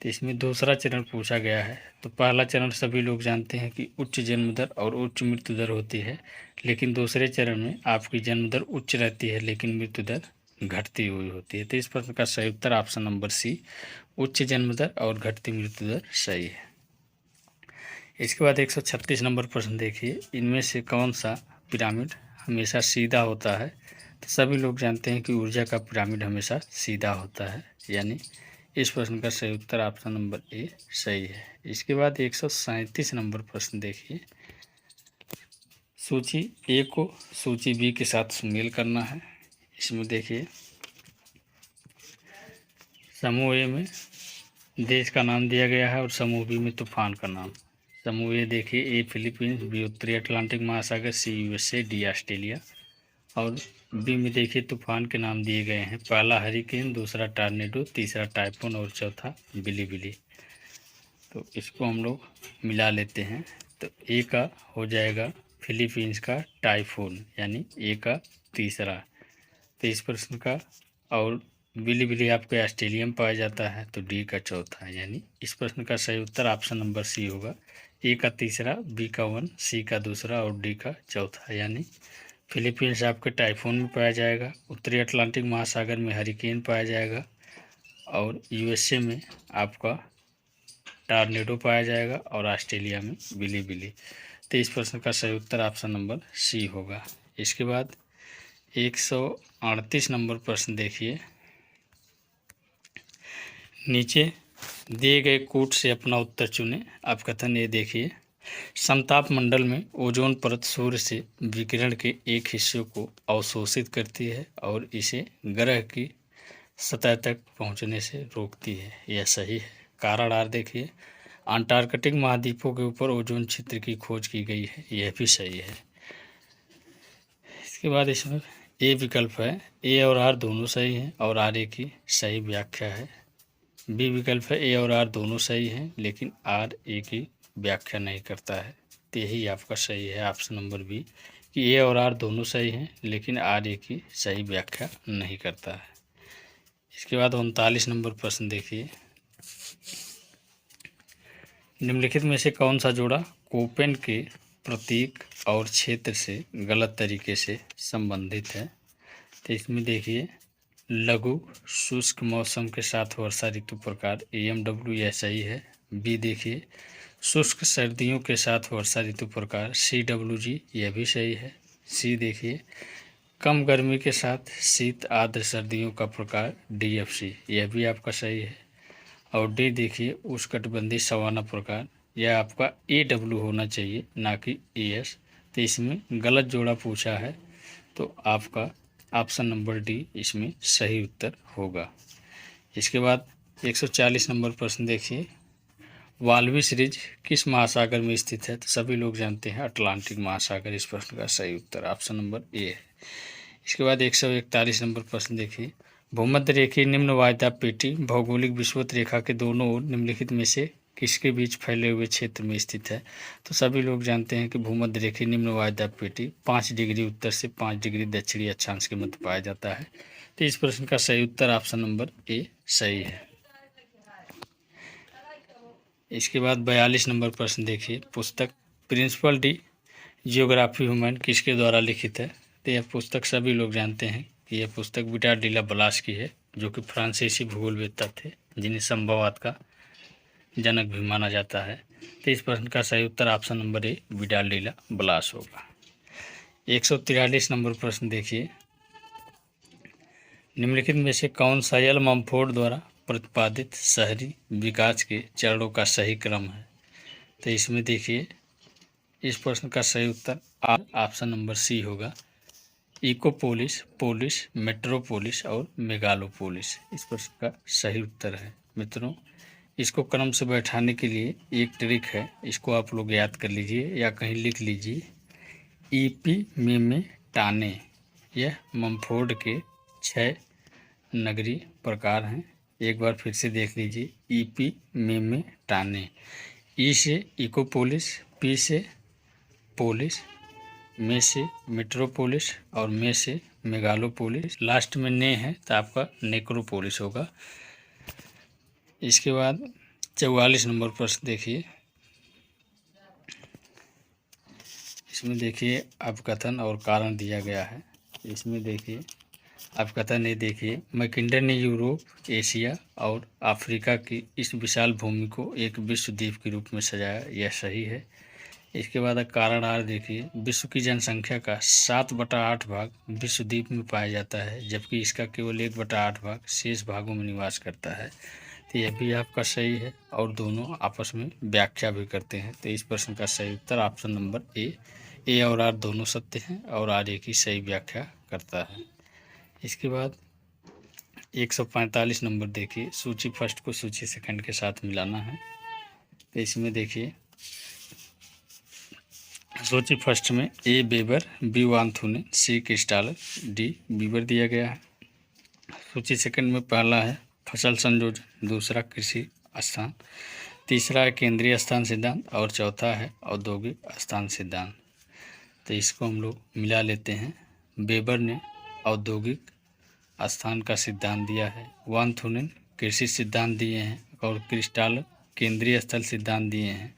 तो इसमें दूसरा चरण पूछा गया है। तो पहला चरण सभी लोग जानते हैं कि उच्च जन्म दर और उच्च मृत्यु दर होती है, लेकिन दूसरे चरण में आपकी जन्म दर उच्च रहती है लेकिन मृत्यु दर घटती हुई होती है। तो इस प्रश्न का सही उत्तर ऑप्शन नंबर सी, उच्च जन्म दर और घटती मृत्यु दर सही है। इसके बाद 136 नंबर प्रश्न देखिए, इनमें से कौन सा पिरामिड हमेशा सीधा होता है? तो सभी लोग जानते हैं कि ऊर्जा का पिरामिड हमेशा सीधा होता है, यानी इस प्रश्न का सही उत्तर ऑप्शन नंबर ए सही है। इसके बाद 137 नंबर प्रश्न देखिए, सूची ए को सूची बी के साथ सुमेल करना है। इसमें देखिए समूह ए में देश का नाम दिया गया है और समूह बी में तूफान का नाम। समूह ए देखिए, ए फिलीपींस, बी उत्तरी अटलांटिक महासागर, सी यूएसए, डी ऑस्ट्रेलिया। और बी में देखिए तूफान के नाम दिए गए हैं, पहला हरिकेन, दूसरा टार्नेडो, तीसरा टाइफून और चौथा बिलीबिली। तो इसको हम लोग मिला लेते हैं। तो ए का हो जाएगा फिलीपींस का टाइफून, यानी ए का तीसरा। तो इस प्रश्न का, और बिलीबिली आपके ऑस्ट्रेलिया में पाया जाता है, तो डी का चौथा, यानी इस प्रश्न का सही उत्तर ऑप्शन नंबर सी होगा। ए का तीसरा, बी का 1, सी का दूसरा और डी का चौथा, यानी फिलीपींस आपके टाइफून में पाया जाएगा, उत्तरी अटलांटिक महासागर में हरिकेन पाया जाएगा और यूएसए में आपका टार्नेडो पाया जाएगा और ऑस्ट्रेलिया में बिलीबिली। तो इस प्रश्न का सही उत्तर ऑप्शन नंबर सी होगा। इसके बाद 138 नंबर प्रश्न देखिए, नीचे दिए गए कोट से अपना उत्तर चुनें। आप कथन ये देखिए, समताप मंडल में ओजोन परत सूर्य से विकिरण के एक हिस्से को अवशोषित करती है और इसे ग्रह की सतह तक पहुंचने से रोकती है। यह सही है। कारण आर देखिए, अंटार्कटिक महाद्वीपों के ऊपर ओजोन क्षेत्र की खोज की गई है। यह भी सही है। इसके बाद इसमें ए विकल्प है, ए और आर दोनों सही हैं और आर ए की सही व्याख्या है। बी विकल्प है, ए और आर दोनों सही हैं लेकिन आर ए की व्याख्या नहीं करता है। तो यही आपका सही है ऑप्शन नंबर बी, कि ए और आर दोनों सही हैं लेकिन आर ए की सही व्याख्या नहीं करता है। इसके बाद 39 नंबर प्रश्न देखिए, निम्नलिखित में से कौन सा जोड़ा कोपेन के प्रतीक और क्षेत्र से गलत तरीके से संबंधित है? तो इसमें देखिए, लघु शुष्क मौसम के साथ वर्षा ऋतु प्रकार, AMW, यह सही है। बी देखिए, शुष्क सर्दियों के साथ वर्षा ऋतु प्रकार, CWG, यह भी सही है। सी देखिए, कम गर्मी के साथ शीत आर्द्र सर्दियों का प्रकार, DFC, यह भी आपका सही है। और डी देखिए, उष्णकटिबंधीय सवाना प्रकार, यह आपका AW होना चाहिए ना कि AS। तो इसमें गलत जोड़ा पूछा है, तो आपका ऑप्शन नंबर डी इसमें सही उत्तर होगा। इसके बाद 140 नंबर प्रश्न देखिए, वाल्विस रिज किस महासागर में स्थित है? तो सभी लोग जानते हैं अटलांटिक महासागर। इस प्रश्न का सही उत्तर ऑप्शन नंबर ए है। इसके बाद 141 नंबर प्रश्न देखिए, भूमध्य रेखीय निम्न वायदा पेटी भौगोलिक विषुवत रेखा के दोनों ओर निम्नलिखित में से किसके बीच फैले हुए क्षेत्र में स्थित है? तो सभी लोग जानते हैं कि भूमध्य रेखीय निम्न वायदा पेटी 5 डिग्री उत्तर से 5 डिग्री दक्षिणी अक्षांश के मध्य पाया जाता है। तो इस प्रश्न का सही उत्तर ऑप्शन नंबर ए सही है। इसके बाद 42 नंबर प्रश्न देखिए, पुस्तक प्रिंसिपल डी जियोग्राफी ह्यूमन किसके द्वारा लिखित है? तो यह पुस्तक सभी लोग जानते हैं कि यह पुस्तक विटार डी ला ब्लास की है, जो कि फ्रांसीसी भूगोलवेत्ता थे, जिन्हें संभववाद का जनक भी माना जाता है। तो इस प्रश्न का सही उत्तर option number A Vidal de la Blache होगा। 143 नंबर प्रश्न देखिए, निम्नलिखित में से कौन सा एल मम्फोर्ड द्वारा प्रतिपादित शहरी विकास के चरणों का सही क्रम है? तो इसमें देखिए, इस प्रश्न का सही उत्तर ऑप्शन नंबर सी होगा, इकोपोलिस, पोलिस, मेट्रोपोलिस और मेगालोपोलिस। इस प्रश्न का सही उत्तर है। मित्रों, इसको क्रम से बैठाने के लिए एक ट्रिक है, इसको आप लोग याद कर लीजिए या कहीं लिख लीजिए। ईपी में टाने, यह मम्फोर्ड के 6 नगरीय प्रकार हैं। एक बार फिर से देख लीजिए, ईपी में टाने, ई से इकोपोलिस, पी से पोलिस, में से मेट्रोपोलिस और में से मेगालोपोलिस, लास्ट में ने है तो आपका नेक्रोपोलिस होगा। इसके बाद 44 नंबर प्रश्न देखिए, इसमें देखिए अपकथन और कारण दिया गया है। इसमें देखिए अपकथन ये देखिए, मैकिंडर ने यूरोप, एशिया और अफ्रीका की इस विशाल भूमि को एक विश्व द्वीप के रूप में सजाया, यह सही है। इसके बाद कारण आर देखिए, विश्व की जनसंख्या का 7/8 भाग विश्व द्वीप में पाया जाता है, जबकि इसका केवल 1/8 भाग शेष भागों में निवास करता है। तो यह भी आपका सही है और दोनों आपस में व्याख्या भी करते हैं। तो इस प्रश्न का सही उत्तर ऑप्शन नंबर ए और आर दोनों सत्य हैं और आर एक ही सही व्याख्या करता है। इसके बाद 145 नंबर देखिए, सूची फर्स्ट को सूची सेकंड के साथ मिलाना है। तो इसमें देखिए सूची फर्स्ट में ए बेबर, बी वानथुने, सी क्रिस्टालर, डी बीबर दिया गया है। सूची सेकंड में पहला है फसल संयोजन, दूसरा कृषि स्थान, तीसरा है केंद्रीय स्थान सिद्धांत और चौथा है औद्योगिक स्थान सिद्धांत। तो इसको हम लोग मिला लेते हैं। बेबर ने औद्योगिक स्थान का सिद्धांत दिया है, वानथुनेन कृषि सिद्धांत दिए हैं और क्रिस्टालर केंद्रीय स्थल सिद्धांत दिए हैं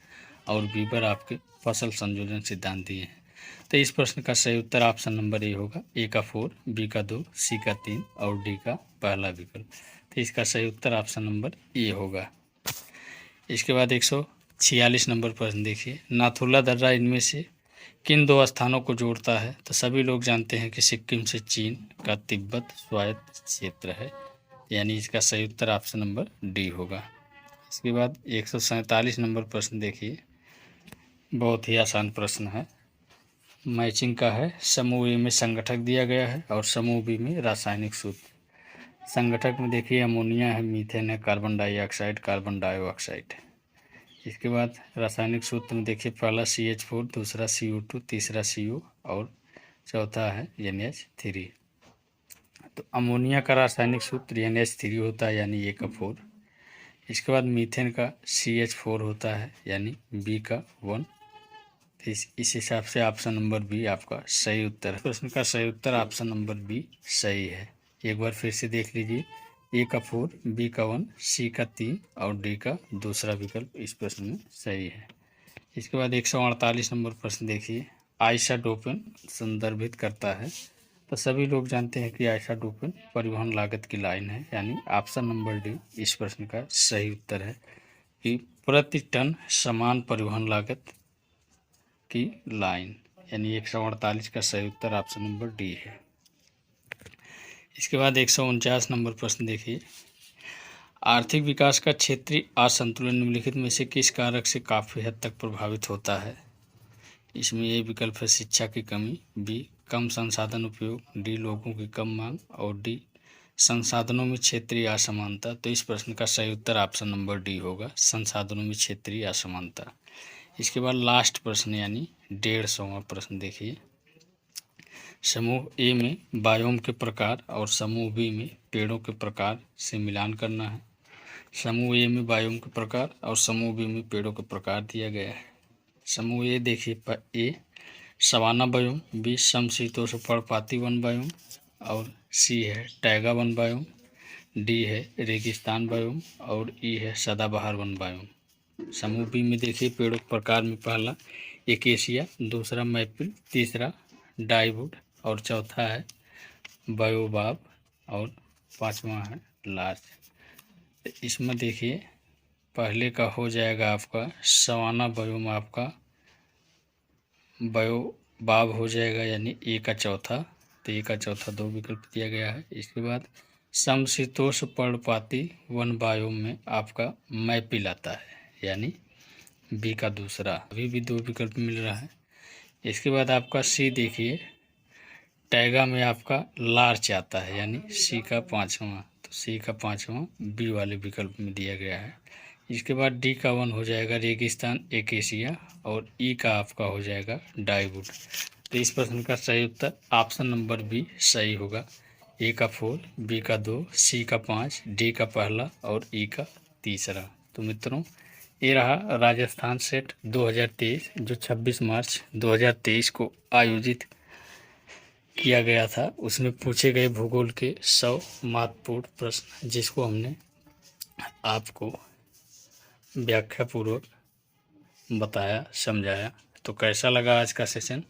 और बीबर आपके फसल संयोजन सिद्धांत दिए हैं। तो इस प्रश्न का सही उत्तर ऑप्शन नंबर ए होगा, ए का 4, बी का 2, सी का 3 और डी का पहला विकल्प। तो इसका सही उत्तर ऑप्शन नंबर ए होगा। इसके बाद 146 नंबर प्रश्न देखिए, नाथुला दर्रा इनमें से किन 2 स्थानों को जोड़ता है? तो सभी लोग जानते हैं कि सिक्किम से चीन का तिब्बत स्वायत्त क्षेत्र है, यानी इसका सही उत्तर ऑप्शन नंबर डी होगा। इसके बाद 147 नंबर प्रश्न देखिए, बहुत ही आसान प्रश्न है, मैचिंग का है। समूह ए में संगठक दिया गया है और समूह बी में रासायनिक सूत्र। संगठक में देखिए अमोनिया है, मीथेन है, कार्बन डाइऑक्साइड, कार्बन डाइऑक्साइड है। इसके बाद रासायनिक सूत्र में देखिए पहला CH4, दूसरा CO2, तीसरा CO और चौथा है NH3। तो अमोनिया का रासायनिक सूत्र NH3 होता है, यानी ए का 4। इसके बाद मीथेन का CH4 होता है, यानी बी का 1। तो इस हिसाब से ऑप्शन नंबर बी आपका सही उत्तर है। प्रश्न का सही उत्तर ऑप्शन नंबर बी सही है। एक बार फिर से देख लीजिए, ए का 4, बी का 1, सी का 3 और डी का दूसरा विकल्प इस प्रश्न में सही है। इसके बाद 148 नंबर प्रश्न देखिए, आइसोटोपेन संदर्भित करता है। तो सभी लोग जानते हैं कि आइसोटोपेन परिवहन लागत की लाइन है, यानी ऑप्शन नंबर डी इस प्रश्न का सही उत्तर है कि प्रति टन समान परिवहन लागत की लाइन, यानी 148 का सही उत्तर ऑप्शन नंबर डी है। इसके बाद 149 नंबर प्रश्न देखिए, आर्थिक विकास का क्षेत्रीय असंतुलन निम्नलिखित में से किस कारक से काफ़ी हद तक प्रभावित होता है? इसमें ये विकल्प है शिक्षा की कमी, बी कम संसाधन उपयोग, डी लोगों की कम मांग और डी संसाधनों में क्षेत्रीय असमानता, तो इस प्रश्न का सही उत्तर ऑप्शन नंबर डी होगा, संसाधनों में क्षेत्रीय असमानता। इसके बाद लास्ट प्रश्न यानी 150वां प्रश्न देखिए। समूह ए में बायोम के प्रकार और समूह बी में पेड़ों के प्रकार से मिलान करना है। समूह ए में बायोम के प्रकार और समूह बी में पेड़ों के प्रकार दिया गया है। समूह ए देखिए, ए सवाना बायोम, बी समशीतोष्ण पर्णपाती वन बायोम और सी है टैगा वन बायोम, डी है रेगिस्तान बायोम और ई है सदाबहार वन बायोम। समूह बी में देखिए पेड़ों के प्रकार में पहला एकेशिया, दूसरा मैपिल, तीसरा डाइवुड और चौथा है बायोबाब और पांचवा है लार्च। इसमें देखिए पहले का हो जाएगा आपका सवाना बायोम, आपका बायोबाब हो जाएगा यानी ए का चौथा, तो ए का चौथा 2 विकल्प दिया गया है। इसके बाद समशीतोष्ण पर्णपाती वन बायोम में आपका मैपिल आता है यानी बी का दूसरा, अभी भी 2 विकल्प मिल रहा है। इसके बाद आपका सी देखिए, टैगा में आपका लार्च आता है यानी सी का 5वां, तो सी का 5वां बी वाले विकल्प में दिया गया है। इसके बाद डी का 1 हो जाएगा रेगिस्तान एकेशिया और ई का आपका हो जाएगा डाइवुड। तो इस प्रश्न का सही उत्तर ऑप्शन नंबर बी सही होगा, ए का 4, बी का 2, सी का 5, डी का पहला और ई का तीसरा। तो मित्रों ये रहा राजस्थान सेट 2023 जो 26 मार्च 2023 को आयोजित किया गया था। उसमें पूछे गए भूगोल के 100 महत्वपूर्ण प्रश्न, जिसको हमने आपको व्याख्यापूर्वक बताया, समझाया। तो कैसा लगा आज का सेशन,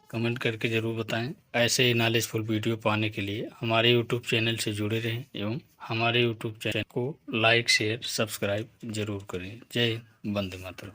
कमेंट करके ज़रूर बताएं। ऐसे ही नॉलेजफुल वीडियो पाने के लिए हमारे यूट्यूब चैनल से जुड़े रहें एवं हमारे यूट्यूब चैनल को लाइक, शेयर, सब्सक्राइब जरूर करें। जय हिंद, वंदे मातरम।